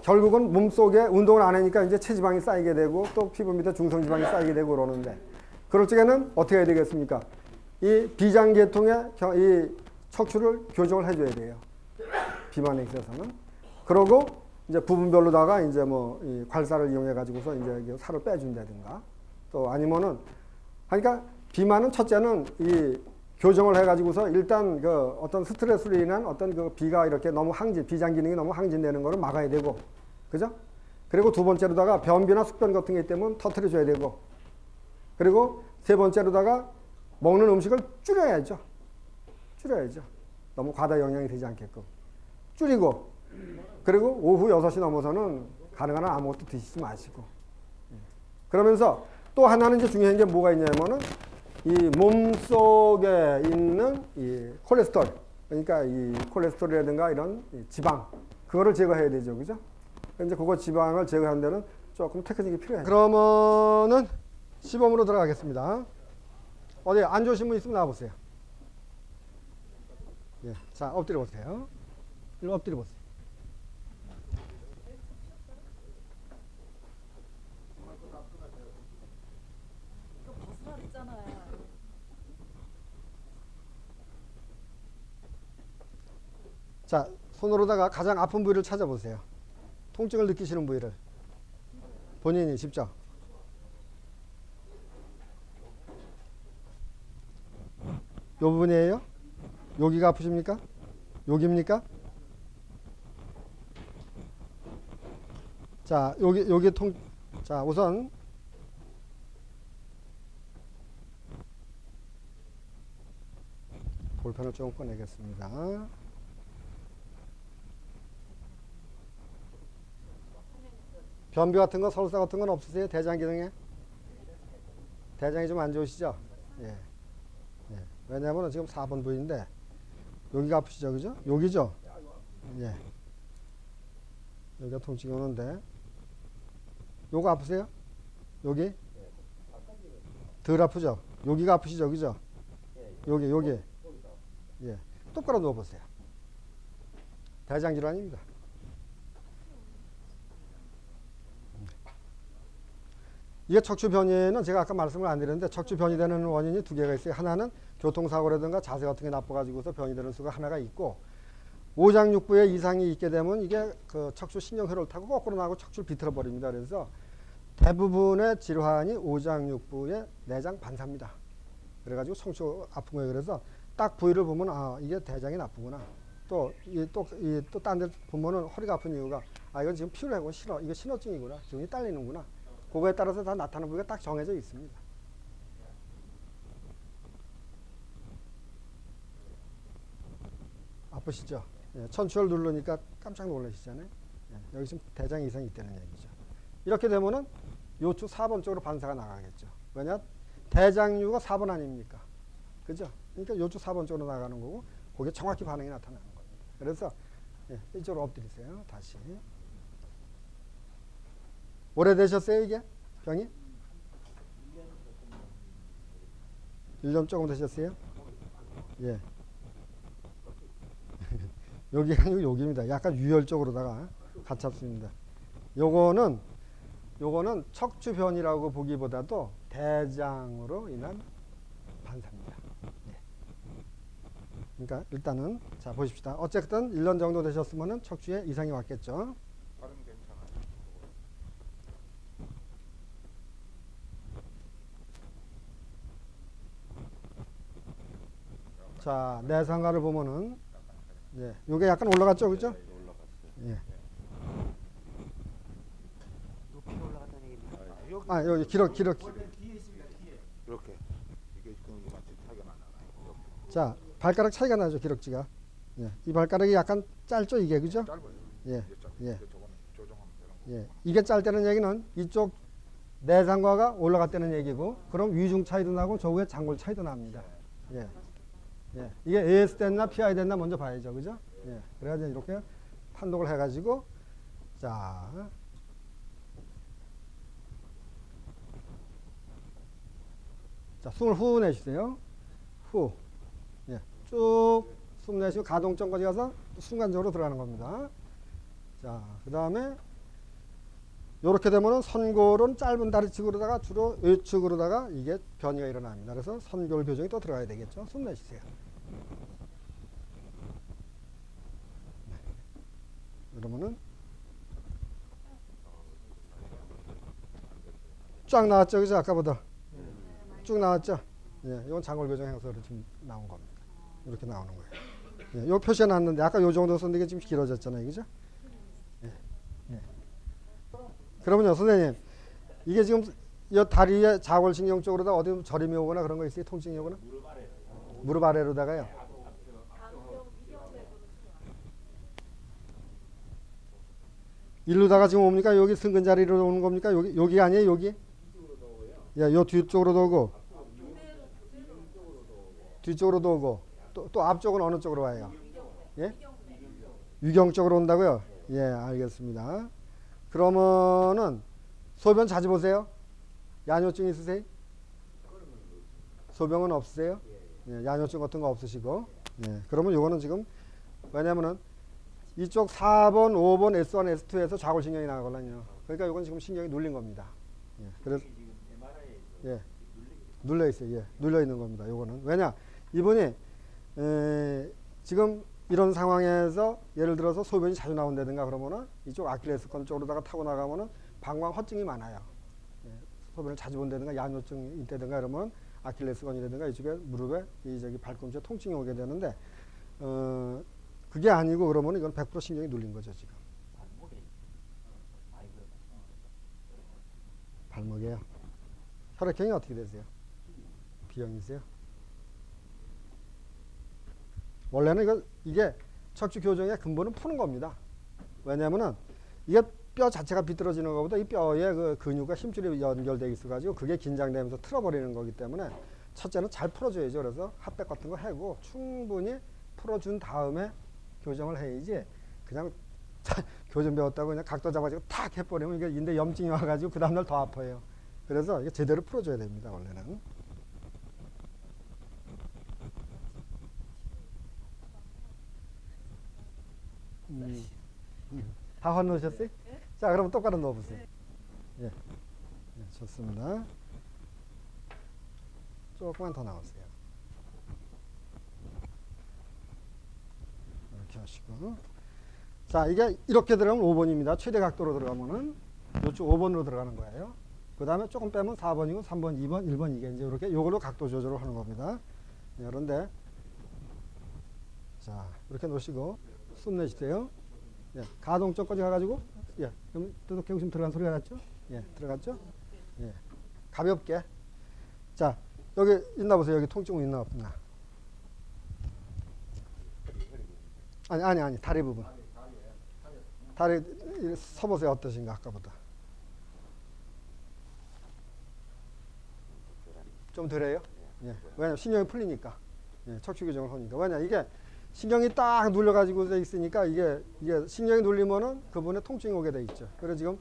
결국은 몸속에 운동을 안 하니까 이제 체지방이 쌓이게 되고 또 피부 밑에 중성지방이 쌓이게 되고 그러는데 그럴 적에는 어떻게 해야 되겠습니까? 이 비장계통의 이 척추를 교정을 해줘야 돼요. 비만에 있어서는. 그러고 이제 부분별로다가 이제 뭐 이 괄사를 이용해 가지고서 이제 살을 빼준다든가 또 아니면은 그러니까 비만은 첫째는 이 교정을 해가지고서 일단 그 어떤 스트레스로 인한 어떤 그 비가 이렇게 너무 비장 기능이 너무 항진되는 거를 막아야 되고, 그죠? 그리고 두 번째로다가 변비나 숙변 같은 게 있다면 터트려줘야 되고, 그리고 세 번째로다가 먹는 음식을 줄여야죠. 너무 과다 영양이 되지 않게끔. 줄이고, 그리고 오후 6시 넘어서는 가능한 한 아무것도 드시지 마시고. 그러면서 또 하나는 이제 중요한 게 뭐가 있냐면은 이 몸속에 있는 이 콜레스테롤, 그러니까 이 콜레스테롤이라든가 이런 지방, 그거를 제거해야 되죠. 그죠? 이제 그거 지방을 제거하는 데는 조금 테크닉이 필요해요. 그러면은 시범으로 들어가겠습니다. 어디 안 좋으신 분 있으면 나와보세요. 예. 자, 엎드려 보세요. 일로 엎드려 보세요. 자, 손으로다가 가장 아픈 부위를 찾아보세요. 통증을 느끼시는 부위를. 본인이 직접. 요 부분이에요? 여기가 아프십니까? 여기입니까? 자, 여기 자, 우선 볼펜을 좀 꺼내겠습니다. 변비 같은 거, 설사 같은 건 없으세요? 대장 기능에? 대장이 좀 안 좋으시죠? 예. 예. 왜냐하면 지금 4번 부위인데 여기가 아프시죠, 그죠? 여기죠? 예. 여기가 통증이 오는데 요거 아프세요? 여기? 덜 아프죠? 여기가 아프시죠, 그죠? 여기. 예. 똑바로 누워보세요. 대장 질환입니다. 이게 척추 변이는 제가 아까 말씀을 안 드렸는데 척추 변이 되는 원인이 두 개가 있어요. 하나는 교통사고라든가 자세 같은 게 나빠가지고서 변이 되는 수가 하나가 있고, 오장육부에 이상이 있게 되면 이게 그 척추 신경회로를 타고 거꾸로 나가고 척추를 비틀어 버립니다. 그래서 대부분의 질환이 오장육부의 내장 반사입니다. 그래가지고 척추 아픈 거예요. 그래서 딱 부위를 보면 아, 이게 대장이 나쁘구나. 또 딴 데 보면은 허리가 아픈 이유가 아, 이건 지금 피로하고 이거 신호증이구나. 기운이 딸리는구나. 그거에 따라서 다 나타나는 부위가 딱 정해져 있습니다. 아프시죠? 예, 천추를 누르니까 깜짝 놀라시잖아요. 예, 여기 지금 대장 이상이 있다는 얘기죠. 이렇게 되면은 요추 4번 쪽으로 반사가 나가겠죠. 왜냐? 대장류가 4번 아닙니까? 그죠? 그러니까 요추 4번 쪽으로 나가는 거고, 거기에 정확히 반응이 나타나는 겁니다. 그래서 예, 이쪽으로 엎드리세요. 다시. 오래되셨어요, 이게? 병이? 1년 조금 되셨어요? 예. 여기가 아니고 여기입니다. 약간 유혈적으로다가 가깝습니다. 요거는 척추변이라고 보기보다도 대장으로 인한 반사입니다. 예. 그러니까 일단은 자 보십시다. 어쨌든 1년 정도 되셨으면은 척추에 이상이 왔겠죠. 발음 괜찮아요. 자, 내상가를 보면은 예, 요게 약간 올라갔죠, 그죠? 예. 높이 올라갔다는 얘기입니다. 아, 여기 기록. 뒤에 있습니다. 뒤에. 이렇게 이게 마치 차이가 나잖아요. 자, 발가락 차이가 나죠, 기록지가. 예, 이 발가락이 약간 짧죠, 이게, 그죠? 짧아요. 예, 예, 조금 조정하면 되는 거. 예. 이게 짧다는 얘기는 이쪽 내장과가 올라갔다는 얘기고, 그럼 위중 차이도 나고 저 위에 장골 차이도 납니다. 예, 예. 이게 AS 됐나 PI 됐나 먼저 봐야죠, 그죠? 예. 그래가지고 이렇게 판독을 해가지고, 자, 숨을 후 내쉬세요. 후. 예. 쭉 숨 내쉬고 가동점까지 가서 순간적으로 들어가는 겁니다. 자, 그 다음에 요렇게 되면은 선골은 짧은 다리측으로다가 주로 외측으로다가 이게 변이가 일어납니다. 그래서 선골 교정이 또 들어가야 되겠죠. 숨 내쉬세요. 네. 그러면은 쫙 나왔죠, 그죠? 아까보다 쭉 나왔죠. 예, 이건 장골 교정 행사로 지금 나온 겁니다. 이렇게 나오는 거예요. 예, 요 표시해 놨는데 아까 요 정도 썼는데 이게 지금 길어졌잖아요, 그죠? 예, 예. 그러면요, 선생님, 이게 지금 이 다리의 자골신경 쪽으로다 어디 저림이 오거나 그런 거 있어요? 통증이 오거나? 무릎 아래로다가요. 일로다가 지금 옵니까? 여기 승근 자리로 오는 겁니까? 여기 아니에요? 여기? 예, 요 뒤쪽으로도 오고, 뒤쪽으로도 오고, 또 앞쪽은 어느 쪽으로 와요? 예? 위경 쪽으로 온다고요? 예, 알겠습니다. 그러면은 소변 자주 보세요? 야뇨증 있으세요? 소변은 없으세요? 예, 야뇨증 같은 거 없으시고. 예, 그러면 요거는 지금 왜냐면은 이쪽 4번, 5번, S1, S2에서 좌골신경이 나가거든요. 그러니까 요건 지금 신경이 눌린 겁니다. 예, 그래서 예, 눌려 있어요. 예, 눌려 있는 겁니다. 요거는 왜냐 이분이 지금 이런 상황에서 예를 들어서 소변이 자주 나온다든가 그러면은 이쪽 아킬레스건 쪽으로다가 타고 나가면은 방광 허증이 많아요. 예, 소변을 자주 본다든가 야뇨증이 있다든가 그러면 아킬레스건이라든가 이쪽에 무릎에 이 저기 발꿈치에 통증이 오게 되는데 그게 아니고 그러면 이건 100% 신경이 눌린 거죠 지금. 발목에요. 혈액형이 어떻게 되세요? B형이세요? 원래는 이게 척추 교정의 근본은 푸는 겁니다. 왜냐하면은 이게 뼈 자체가 비뚤어지는 것보다 이 뼈에 그 근육과 힘줄이 연결되어 있어가지고 그게 긴장되면서 틀어버리는 거기 때문에 첫째는 잘 풀어줘야죠. 그래서 핫백 같은 거 해고 충분히 풀어준 다음에 교정을 해야지 그냥 교정 배웠다고 그냥 각도 잡아가지고 탁 해버리면 이게 인대 염증이 와가지고 그 다음날 더 아파요. 그래서 이게 제대로 풀어줘야 됩니다. 원래는. 다 화놓으셨어요? 자, 그럼 똑바로 넣어보세요. 예, 좋습니다. 조금만 더 나오세요. 이렇게 하시고. 자, 이게 이렇게 들어가면 5번입니다. 최대 각도로 들어가면은 이쪽 5번으로 들어가는 거예요. 그 다음에 조금 빼면 4번이고 3번, 2번, 1번 이게 이제 이렇게 요걸로 각도 조절을 하는 겁니다. 그런데 자, 이렇게 놓으시고 숨 내쉬세요. 예, 가동 쪽까지 가가지고 예, 그럼 뜨겁게 웃음 들어간 소리가 났죠? 예, 들어갔죠? 예, 가볍게. 자, 여기 있나 보세요. 여기 통증은 있나 없나? 아니, 다리 부분. 다리 서보세요. 어떠신가 아까보다. 좀 덜해요? 예, 왜냐면 신경이 풀리니까. 예, 척추 교정을 하니까. 왜냐 이게 신경이 딱 눌려가지고 돼 있으니까 이게 신경이 눌리면은 그분의 통증이 오게 돼 있죠. 그래서 지금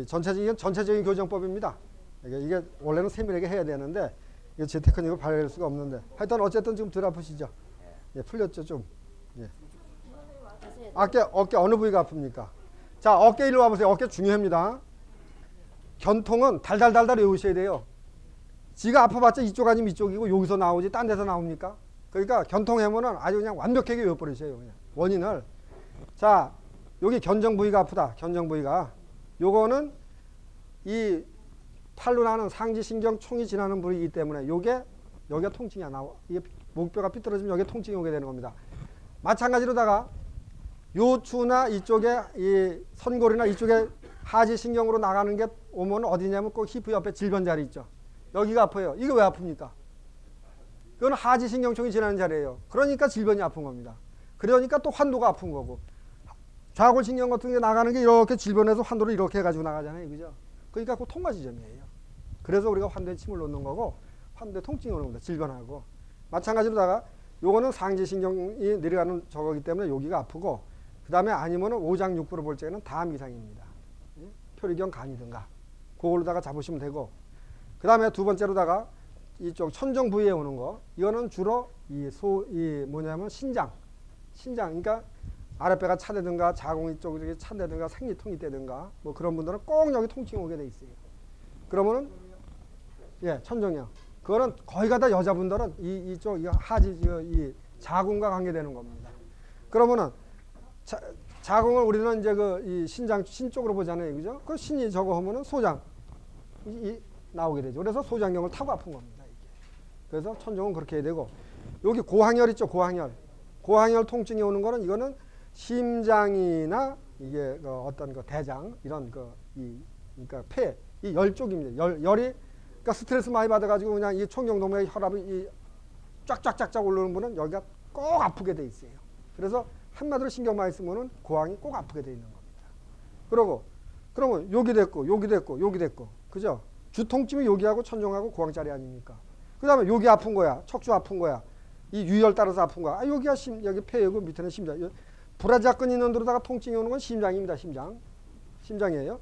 전체적인 교정법입니다. 이게 원래는 세밀하게 해야 되는데 이게 제 테크닉을 발휘할 수가 없는데 하여튼 어쨌든 지금 덜 아프시죠? 예, 풀렸죠 좀. 예. 어깨 어느 부위가 아픕니까? 자, 어깨 일로 와보세요. 어깨 중요합니다. 견통은 달달달달 외우셔야 돼요. 지가 아파봤자 이쪽 아니면 이쪽이고 여기서 나오지 딴 데서 나옵니까? 그러니까 견통해면은 아주 그냥 완벽하게 외워버리세요. 그냥 원인을. 자, 여기 견정 부위가 아프다. 견정 부위가. 요거는 이 팔로 나는 상지신경 총이 지나는 부위이기 때문에 여기가 통증이 안 나와. 이게 목뼈가 삐뚤어지면 여기에 통증이 오게 되는 겁니다. 마찬가지로다가 요추나 이쪽에 이 선골이나 이쪽에 하지신경으로 나가는 게 오면 어디냐면 꼭 히프 옆에 질변 자리 있죠. 여기가 아파요. 이게 왜 아픕니까? 그건 하지신경총이 지나는 자리예요. 그러니까 질변이 아픈 겁니다. 그러니까 또 환도가 아픈 거고. 좌골신경 같은 게 나가는 게 이렇게 질변에서 환도를 이렇게 해가지고 나가잖아요. 그죠? 그러니까 그 통과 지점이에요. 그래서 우리가 환도에 침을 놓는 거고 환도에 통증이 오는 겁니다. 질변하고. 마찬가지로다가 요거는 상지신경이 내려가는 저거기 때문에 여기가 아프고 그 다음에 아니면은 오장육부로 볼 적에는 담 이상입니다. 표리경 간이든가 그걸로다가 잡으시면 되고 그 다음에 두 번째로다가 이쪽 천정 부위에 오는 거 이거는 주로 뭐냐면 신장 그러니까 아랫배가 차대든가 자궁이 쪽이 차대든가 생리통이 되든가 뭐 그런 분들은 꼭 여기 통증이 오게 돼 있어요. 그러면은 예, 천정이요. 그거는 거의 다 여자분들은 이쪽 하지 이 자궁과 관계되는 겁니다. 그러면은 자궁을 우리는 이제 이 신 쪽으로 보잖아요, 그죠? 그 신이 저거 하면은 소장 나오게 되죠. 그래서 소장경을 타고 아픈 겁니다. 이게. 그래서 천정은 그렇게 해야 되고 여기 고항혈 있죠, 고항혈 통증이 오는 거는 이거는 심장이나 이게 어떤 대장 이런 그러니까 폐 이 열 쪽입니다. 열이 그러니까 스트레스 많이 받아가지고 그냥 이 총경동맥 혈압이 쫙쫙쫙쫙 올라오는 분은 여기가 꼭 아프게 돼 있어요. 그래서 한마디로 신경 많이 쓰면은 고항이 꼭 아프게 돼 있는 겁니다. 그러면 여기 됐고, 그죠? 주통증이 여기하고 천정하고 고항짜리 아닙니까? 그 다음에 여기 아픈 거야, 척추 아픈 거야, 이 유혈 따라서 아픈 거야. 여기가 여기 폐이고 밑에는 심장. 브라자근 있는 데로다가 통증이 오는 건 심장입니다. 심장이에요.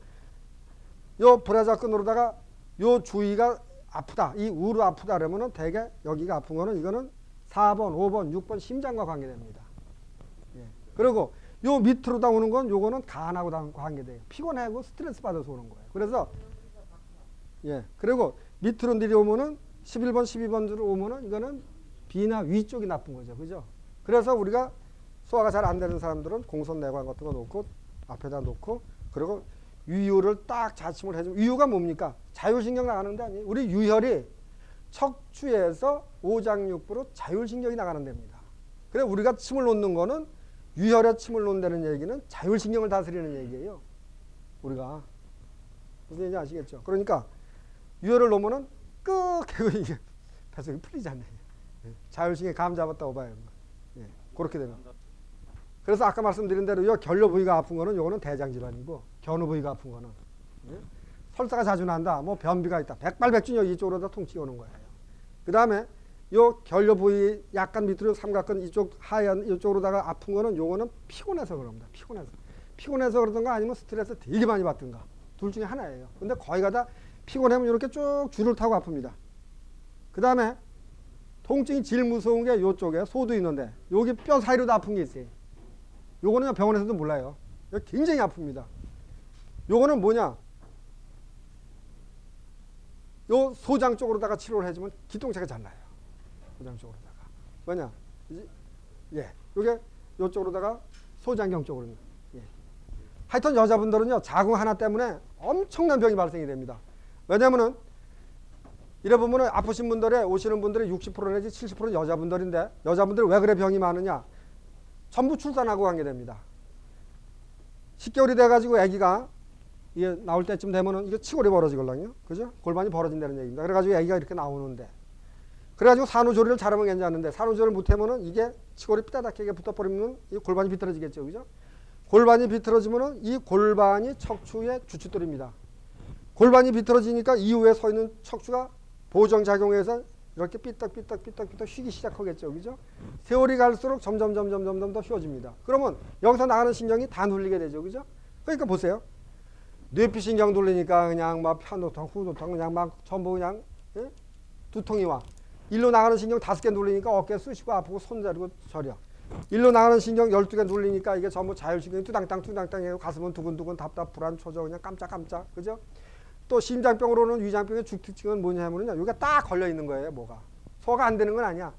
요 브라자근으로다가 요 주위가 아프다, 이 우로 아프다 그러면은 대개 여기가 아픈 거는 이거는 4번, 5번, 6번 심장과 관계됩니다. 예. 그리고 요 밑으로다 오는 건 요거는 간하고 관계돼요. 피곤하고 스트레스 받아서 오는 거예요. 그래서 예. 그리고 밑으로 내려오면은 11번, 12번으로 오면은 이거는 비나 위 쪽이 나쁜 거죠. 그죠? 그래서 우리가 소화가 잘 안 되는 사람들은 공손내관 같은 거 놓고 앞에다 놓고 그리고 유유를 딱 자침을 해주면 유유가 뭡니까? 자율신경 나가는 데 아니에요. 우리 유혈이 척추에서 오장육부로 자율신경이 나가는 데입니다. 그래 우리가 침을 놓는 거는 유혈에 침을 놓는다는 얘기는 자율신경을 다스리는 얘기예요. 우리가 무슨 얘기인지 아시겠죠? 그러니까 유혈을 놓으면은 끄 하고 이게 배속이 풀리지 않네요. 자율신경이 감 잡았다고 봐요. 예, 그렇게 되면. 그래서 아까 말씀드린 대로 이 결려 부위가 아픈 거는 요거는 대장 질환이고 견우 부위가 아픈 거는 예? 설사가 자주 난다. 뭐 변비가 있다. 백발백중 여기 이쪽으로 다 통증이 오는 거예요. 그 다음에 요 결려 부위 약간 밑으로 삼각근 이쪽 하얀 이쪽으로다가 아픈 거는 요거는 피곤해서 그럽니다. 피곤해서 그러던가 아니면 스트레스 되게 많이 받든가 둘 중에 하나예요. 근데 거의가 다 피곤하면 이렇게 쭉 줄을 타고 아픕니다. 그 다음에 통증이 제일 무서운 게 요쪽에 소도 있는데 여기 뼈 사이로도 아픈 게 있어요. 요거는 병원에서도 몰라요. 굉장히 아픕니다. 요거는 뭐냐? 요 소장 쪽으로다가 치료를 해주면 기똥차가 잘 나요. 소장 쪽으로다가. 뭐냐? 예. 요게 요쪽으로다가 소장경 쪽으로. 예. 하여튼 여자분들은요, 자궁 하나 때문에 엄청난 병이 발생이 됩니다. 왜냐면은, 이래 보면은 아프신 분들의 오시는 분들의 60% 내지 70%는 여자분들인데, 여자분들이 왜 그래 병이 많으냐? 전부 출산하고 관계 됩니다. 10개월이 돼가지고 아기가 이게 나올 때쯤 되면은 이게 치골이 벌어지걸랑요. 그죠? 골반이 벌어진다는 얘기입니다. 그래가지고 아기가 이렇게 나오는데. 그래가지고 산후조리를 잘하면 괜찮은데 산후조리를 못하면은 이게 치골이 삐다닥하게 붙어버리면 이 골반이 비틀어지겠죠. 그죠? 골반이 비틀어지면은 이 골반이 척추의 주춧돌입니다. 골반이 비틀어지니까 이후에 서 있는 척추가 보정작용해서 이렇게 삐딱삐딱 휘기 시작하겠죠. 그죠? 세월이 갈수록 점점 더 휘어집니다. 그러면 여기서 나가는 신경이 다 눌리게 되죠. 그죠? 그러니까 보세요. 뇌피신경 눌리니까 그냥 막 편도통, 후두통 그냥 막 전부 그냥 예? 두통이 와. 일로 나가는 신경 5개 눌리니까 어깨 쑤시고 아프고 손 자르고 저려. 일로 나가는 신경 12개 눌리니까 이게 전부 자율신경이 투당땅 해고 가슴은 두근두근 답답 불안 초조 그냥 깜짝깜짝. 그죠? 또 심장병으로는 위장병의 주특징은 뭐냐면요. 여기가 딱 걸려 있는 거예요. 뭐가. 소화가 안 되는 건 아니야.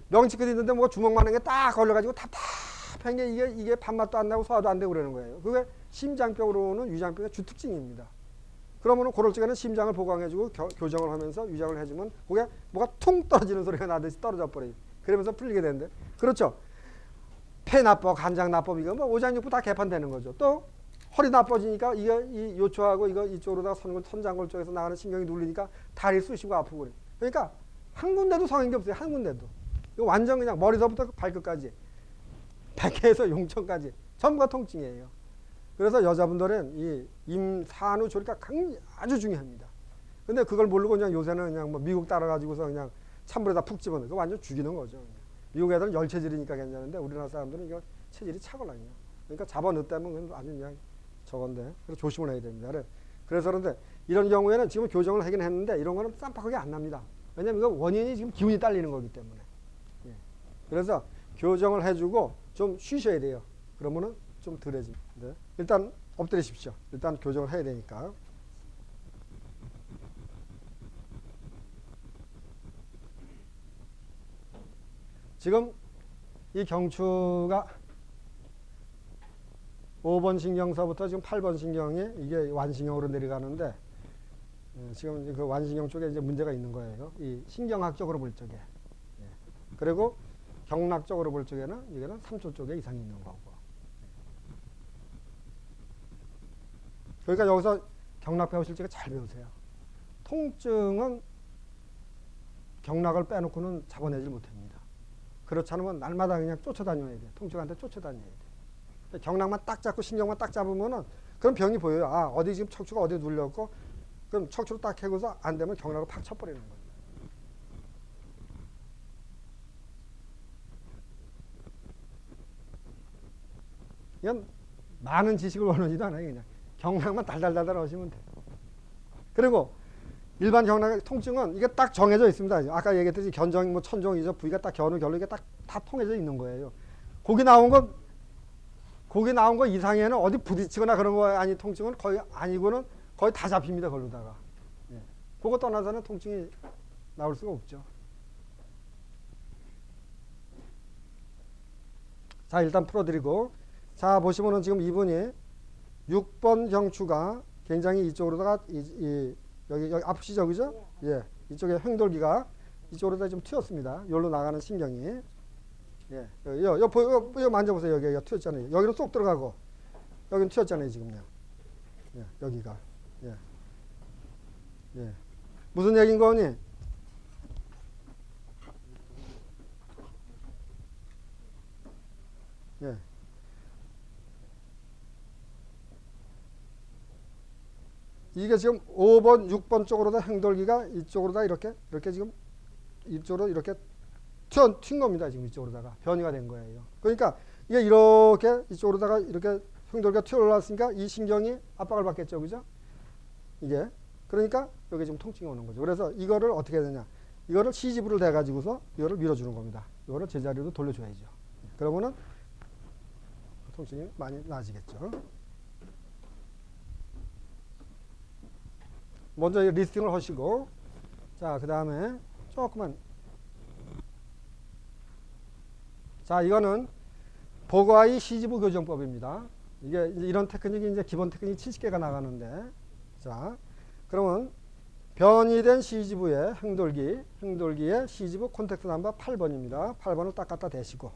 명치 끝 있는데 뭐가 주먹만한 게 딱 걸려가지고 답답한 게 이게 밥맛도 안 나고 소화도 안 되고 그러는 거예요. 그게 심장병으로는 위장병의 주특징입니다. 그러면은 그럴 적에는 심장을 보강해주고 교정을 하면서 위장을 해주면 그게 뭐가 퉁 떨어지는 소리가 나듯이 떨어져 버려요. 그러면서 풀리게 되는데. 그렇죠. 폐납법, 간장납법 이거 뭐 오장육부 다 개판되는 거죠. 또 허리 나빠지니까 이게 이 요초하고 이거 이쪽으로다가 선장골 쪽에서 나가는 신경이 눌리니까 다리 쑤시고 아프고 그래. 그러니까 한 군데도 성인 게 없어요. 한 군데도. 이거 완전 그냥 머리서부터 발끝까지 백회에서 용천까지 전부가 통증이에요. 그래서 여자분들은 이 임산후조리가 아주 중요합니다. 근데 그걸 모르고 그냥 요새는 그냥 뭐 미국 따라가지고서 그냥 찬물에다 푹 집어넣어. 그거 완전 죽이는 거죠. 그냥. 미국 애들은 열체질이니까 괜찮은데 우리나라 사람들은 이거 체질이 차거든요. 그러니까 잡아넣었다면 아주 그냥 저건데. 그래서 조심을 해야 됩니다. 그래서 그런데 이런 경우에는 지금 교정을 하긴 했는데 이런 거는 쌈박하게 안 납니다. 왜냐면 이거 원인이 지금 기운이 딸리는 거기 때문에. 예. 그래서 교정을 해주고 좀 쉬셔야 돼요. 그러면은 좀 덜해집니다. 네. 일단 엎드리십시오. 일단 교정을 해야 되니까. 지금 이 경추가 5번 신경서부터 지금 8번 신경이 이게 완신경으로 내려가는데 지금 그 완신경 쪽에 이제 문제가 있는 거예요. 이 신경학적으로 볼 적에. 예. 그리고 경락적으로 볼 적에는 이게는 3초 쪽에 이상이 있는 거고. 그러니까 여기서 경락 배우실 적에 잘 배우세요. 통증은 경락을 빼놓고는 잡아내질 못합니다. 그렇지 않으면 날마다 그냥 쫓아다녀야 돼요. 통증한테 쫓아다녀야 돼요. 경락만 딱 잡고 신경만 딱 잡으면은 그럼 병이 보여요. 아, 어디 지금 척추가 어디 눌렸고 그럼 척추로 딱 해고서 안 되면 경락을 팍 쳐버리는 거예요. 이건 많은 지식을 원하지도 않아요. 그냥 경락만 달달달달 하시면 돼요. 그리고 일반 경락 통증은 이게 딱 정해져 있습니다. 아까 얘기했듯이 견종, 뭐 천종이죠. 부위가 딱 견우, 결로 이게 딱 다 통해져 있는 거예요. 거기 나온 거 이상에는 어디 부딪히거나 그런 거 아니 통증은 거의 아니고는 거의 다 잡힙니다. 걸로다가. 예. 그거 떠나서는 통증이 나올 수가 없죠. 자, 일단 풀어드리고. 자, 보시면은 지금 이분이 6번 경추가 굉장히 이쪽으로다가 여기 아프시죠, 그죠? 예. 이쪽에 횡돌기가 이쪽으로 다 좀 튀었습니다. 여기로 나가는 신경이. 예, 여기 만져보세요. 여기가 튀었잖아요. 여기로 쏙 들어가고 여기는 튀었잖아요. 지금요. 예, 여기가. 예, 예. 무슨 얘기인 거니? 예. 이게 지금 5번, 6번 쪽으로 다 행돌기가 이쪽으로 다 이렇게 지금 이쪽으로 이렇게 튄 겁니다. 지금 이쪽으로다가 변이가 된 거예요. 그러니까 이게 이렇게 이쪽으로다가 이렇게 행돌기가 튀어 올라왔으니까 이 신경이 압박을 받겠죠. 그죠? 이게. 그러니까 여기 지금 통증이 오는 거죠. 그래서 이거를 어떻게 해야 되냐. 이거를 시지부를 대가지고서 이거를 밀어주는 겁니다. 이거를 제자리로 돌려줘야죠. 그러면은 통증이 많이 나아지겠죠. 먼저 리스팅을 하시고, 자, 그 다음에 조금만. 자, 이거는 보과의 시지부 교정법입니다. 이게 이런 테크닉이 이제 기본 테크닉 70개가 나가는데, 자, 그러면 변이된 시지부의 행돌기의 시지부 콘택트 넘버 8번입니다. 8번을 딱 갖다 대시고,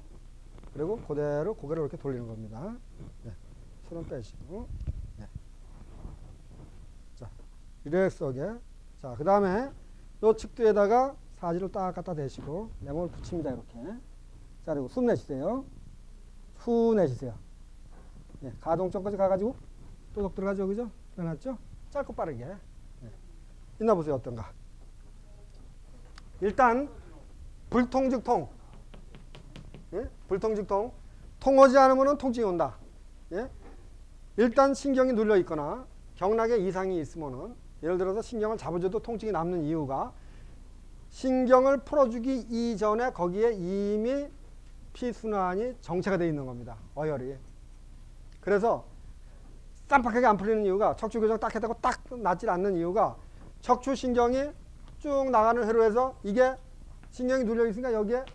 그리고 그대로 고개를 이렇게 돌리는 겁니다. 네, 손을 빼시고, 네. 자, 릴렉스하게. 자, 그 다음에 요 측두에다가 사지를 딱 갖다 대시고 레몬을 붙입니다. 이렇게. 자, 그리고 숨 내쉬세요. 후 내쉬세요. 네, 가동점까지 가가지고 또독 들어가죠. 그죠? 들어갔죠? 짧고 빠르게. 네. 있나 보세요. 어떤가? 일단 불통즉통. 예? 불통즉통. 통하지 않으면 통증이 온다. 예? 일단 신경이 눌려 있거나 경락에 이상이 있으면은 예를 들어서 신경을 잡아줘도 통증이 남는 이유가 신경을 풀어주기 이전에 거기에 이미 피순환이 정체가 되어 있는 겁니다. 어혈이. 그래서 쌈박하게 안 풀리는 이유가 척추교정 딱 했다고 딱 낫질 않는 이유가 척추신경이 쭉 나가는 회로에서 이게 신경이 눌려 있으니까 여기에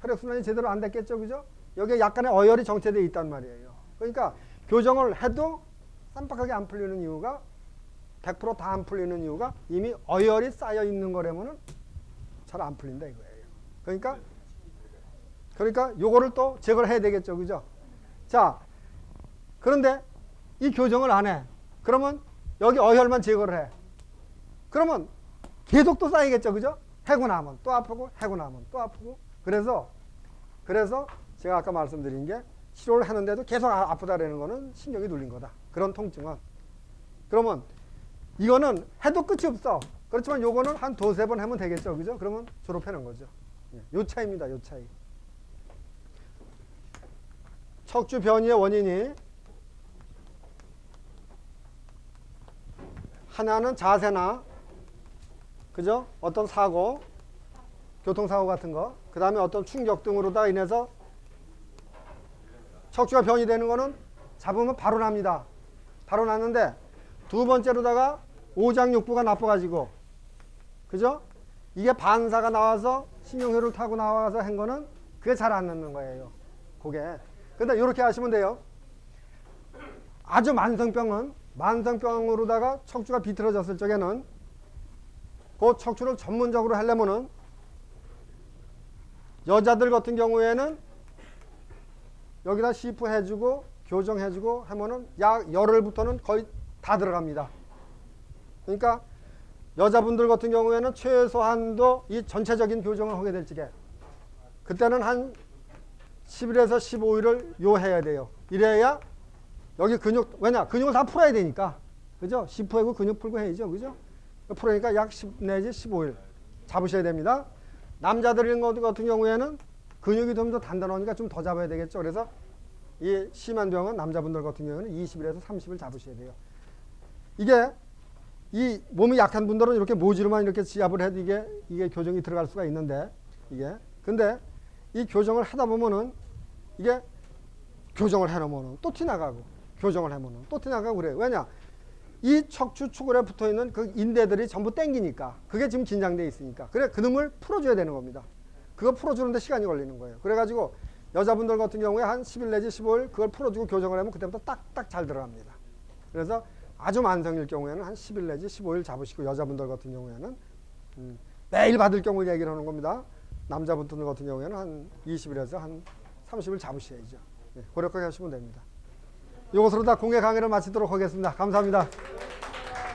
혈액순환이 제대로 안 됐겠죠. 그죠? 여기에 약간의 어혈이 정체되어 있단 말이에요. 그러니까 교정을 해도 쌈박하게 안 풀리는 이유가 100% 다 안 풀리는 이유가 이미 어혈이 쌓여 있는 거라면은 잘 안 풀린다 이거예요. 그러니까 요거를 또 제거를 해야 되겠죠. 그죠? 자, 그런데 이 교정을 안 해. 그러면 여기 어혈만 제거를 해. 그러면 계속 또 쌓이겠죠. 그죠? 해고 나면 또 아프고 해고 나면 또 아프고. 그래서 제가 아까 말씀드린 게 치료를 하는데도 계속 아프다라는 거는 신경이 눌린 거다. 그런 통증은. 그러면 이거는 해도 끝이 없어. 그렇지만 요거는 한 두세 번 하면 되겠죠. 그죠? 그러면 졸업하는 거죠. 요 차이입니다. 요 차이. 척추 변이의 원인이 하나는 자세나 그죠? 어떤 사고, 교통사고 같은 거, 그 다음에 어떤 충격 등으로다 인해서 척추가 변이되는 거는 잡으면 바로 납니다. 바로 났는데 두 번째로다가 오장육부가 나빠가지고 그죠? 이게 반사가 나와서 신경회로를 타고 나와서 한 거는 그게 잘 안 낫는 거예요. 그게. 근데 이렇게 하시면 돼요. 아주 만성병으로다가 척추가 비틀어졌을 적에는 그 척추를 전문적으로 하려면은 여자들 같은 경우에는 여기다 시프 해주고 교정해주고 하면은 약 열흘부터는 거의 다 들어갑니다. 그러니까 여자분들 같은 경우에는 최소한도 이 전체적인 교정을 하게 될 적에 그때는 한 10일에서 15일을 요해야 돼요. 이래야 여기 근육, 왜냐? 근육을 다 풀어야 되니까. 그죠? 시프하고 근육 풀고 해야죠. 그죠? 풀으니까 약 10 내지 15일 잡으셔야 됩니다. 남자들 같은 경우에는 근육이 좀 더 단단하니까 좀 더 잡아야 되겠죠. 그래서 이 심한 병은 남자분들 같은 경우에는 20일에서 30일 잡으셔야 돼요. 이게 이 몸이 약한 분들은 이렇게 모지로만 이렇게 지압을 해도 이게 교정이 들어갈 수가 있는데 근데 이 교정을 하다 보면은 이게 교정을 해놓으면 또 티나가고 교정을 해놓으면 또 티나가고 그래요. 왜냐? 이 척추 추골에 붙어 있는 그 인대들이 전부 땡기니까 그게 지금 긴장돼 있으니까 그래 그놈을 풀어줘야 되는 겁니다. 그거 풀어주는데 시간이 걸리는 거예요. 그래가지고 여자분들 같은 경우에 한 10일 내지 15일 그걸 풀어주고 교정을 하면 그때부터 딱딱 잘 들어갑니다. 그래서 아주 만성일 경우에는 한 10일 내지 15일 잡으시고 여자분들 같은 경우에는 매일 받을 경우를 얘기를 하는 겁니다. 남자분들 같은 경우에는 한 20일에서 한 30일 잡으셔야죠. 예, 고력하게 하시면 됩니다. 이것으로 다 공예 강의를 마치도록 하겠습니다. 감사합니다.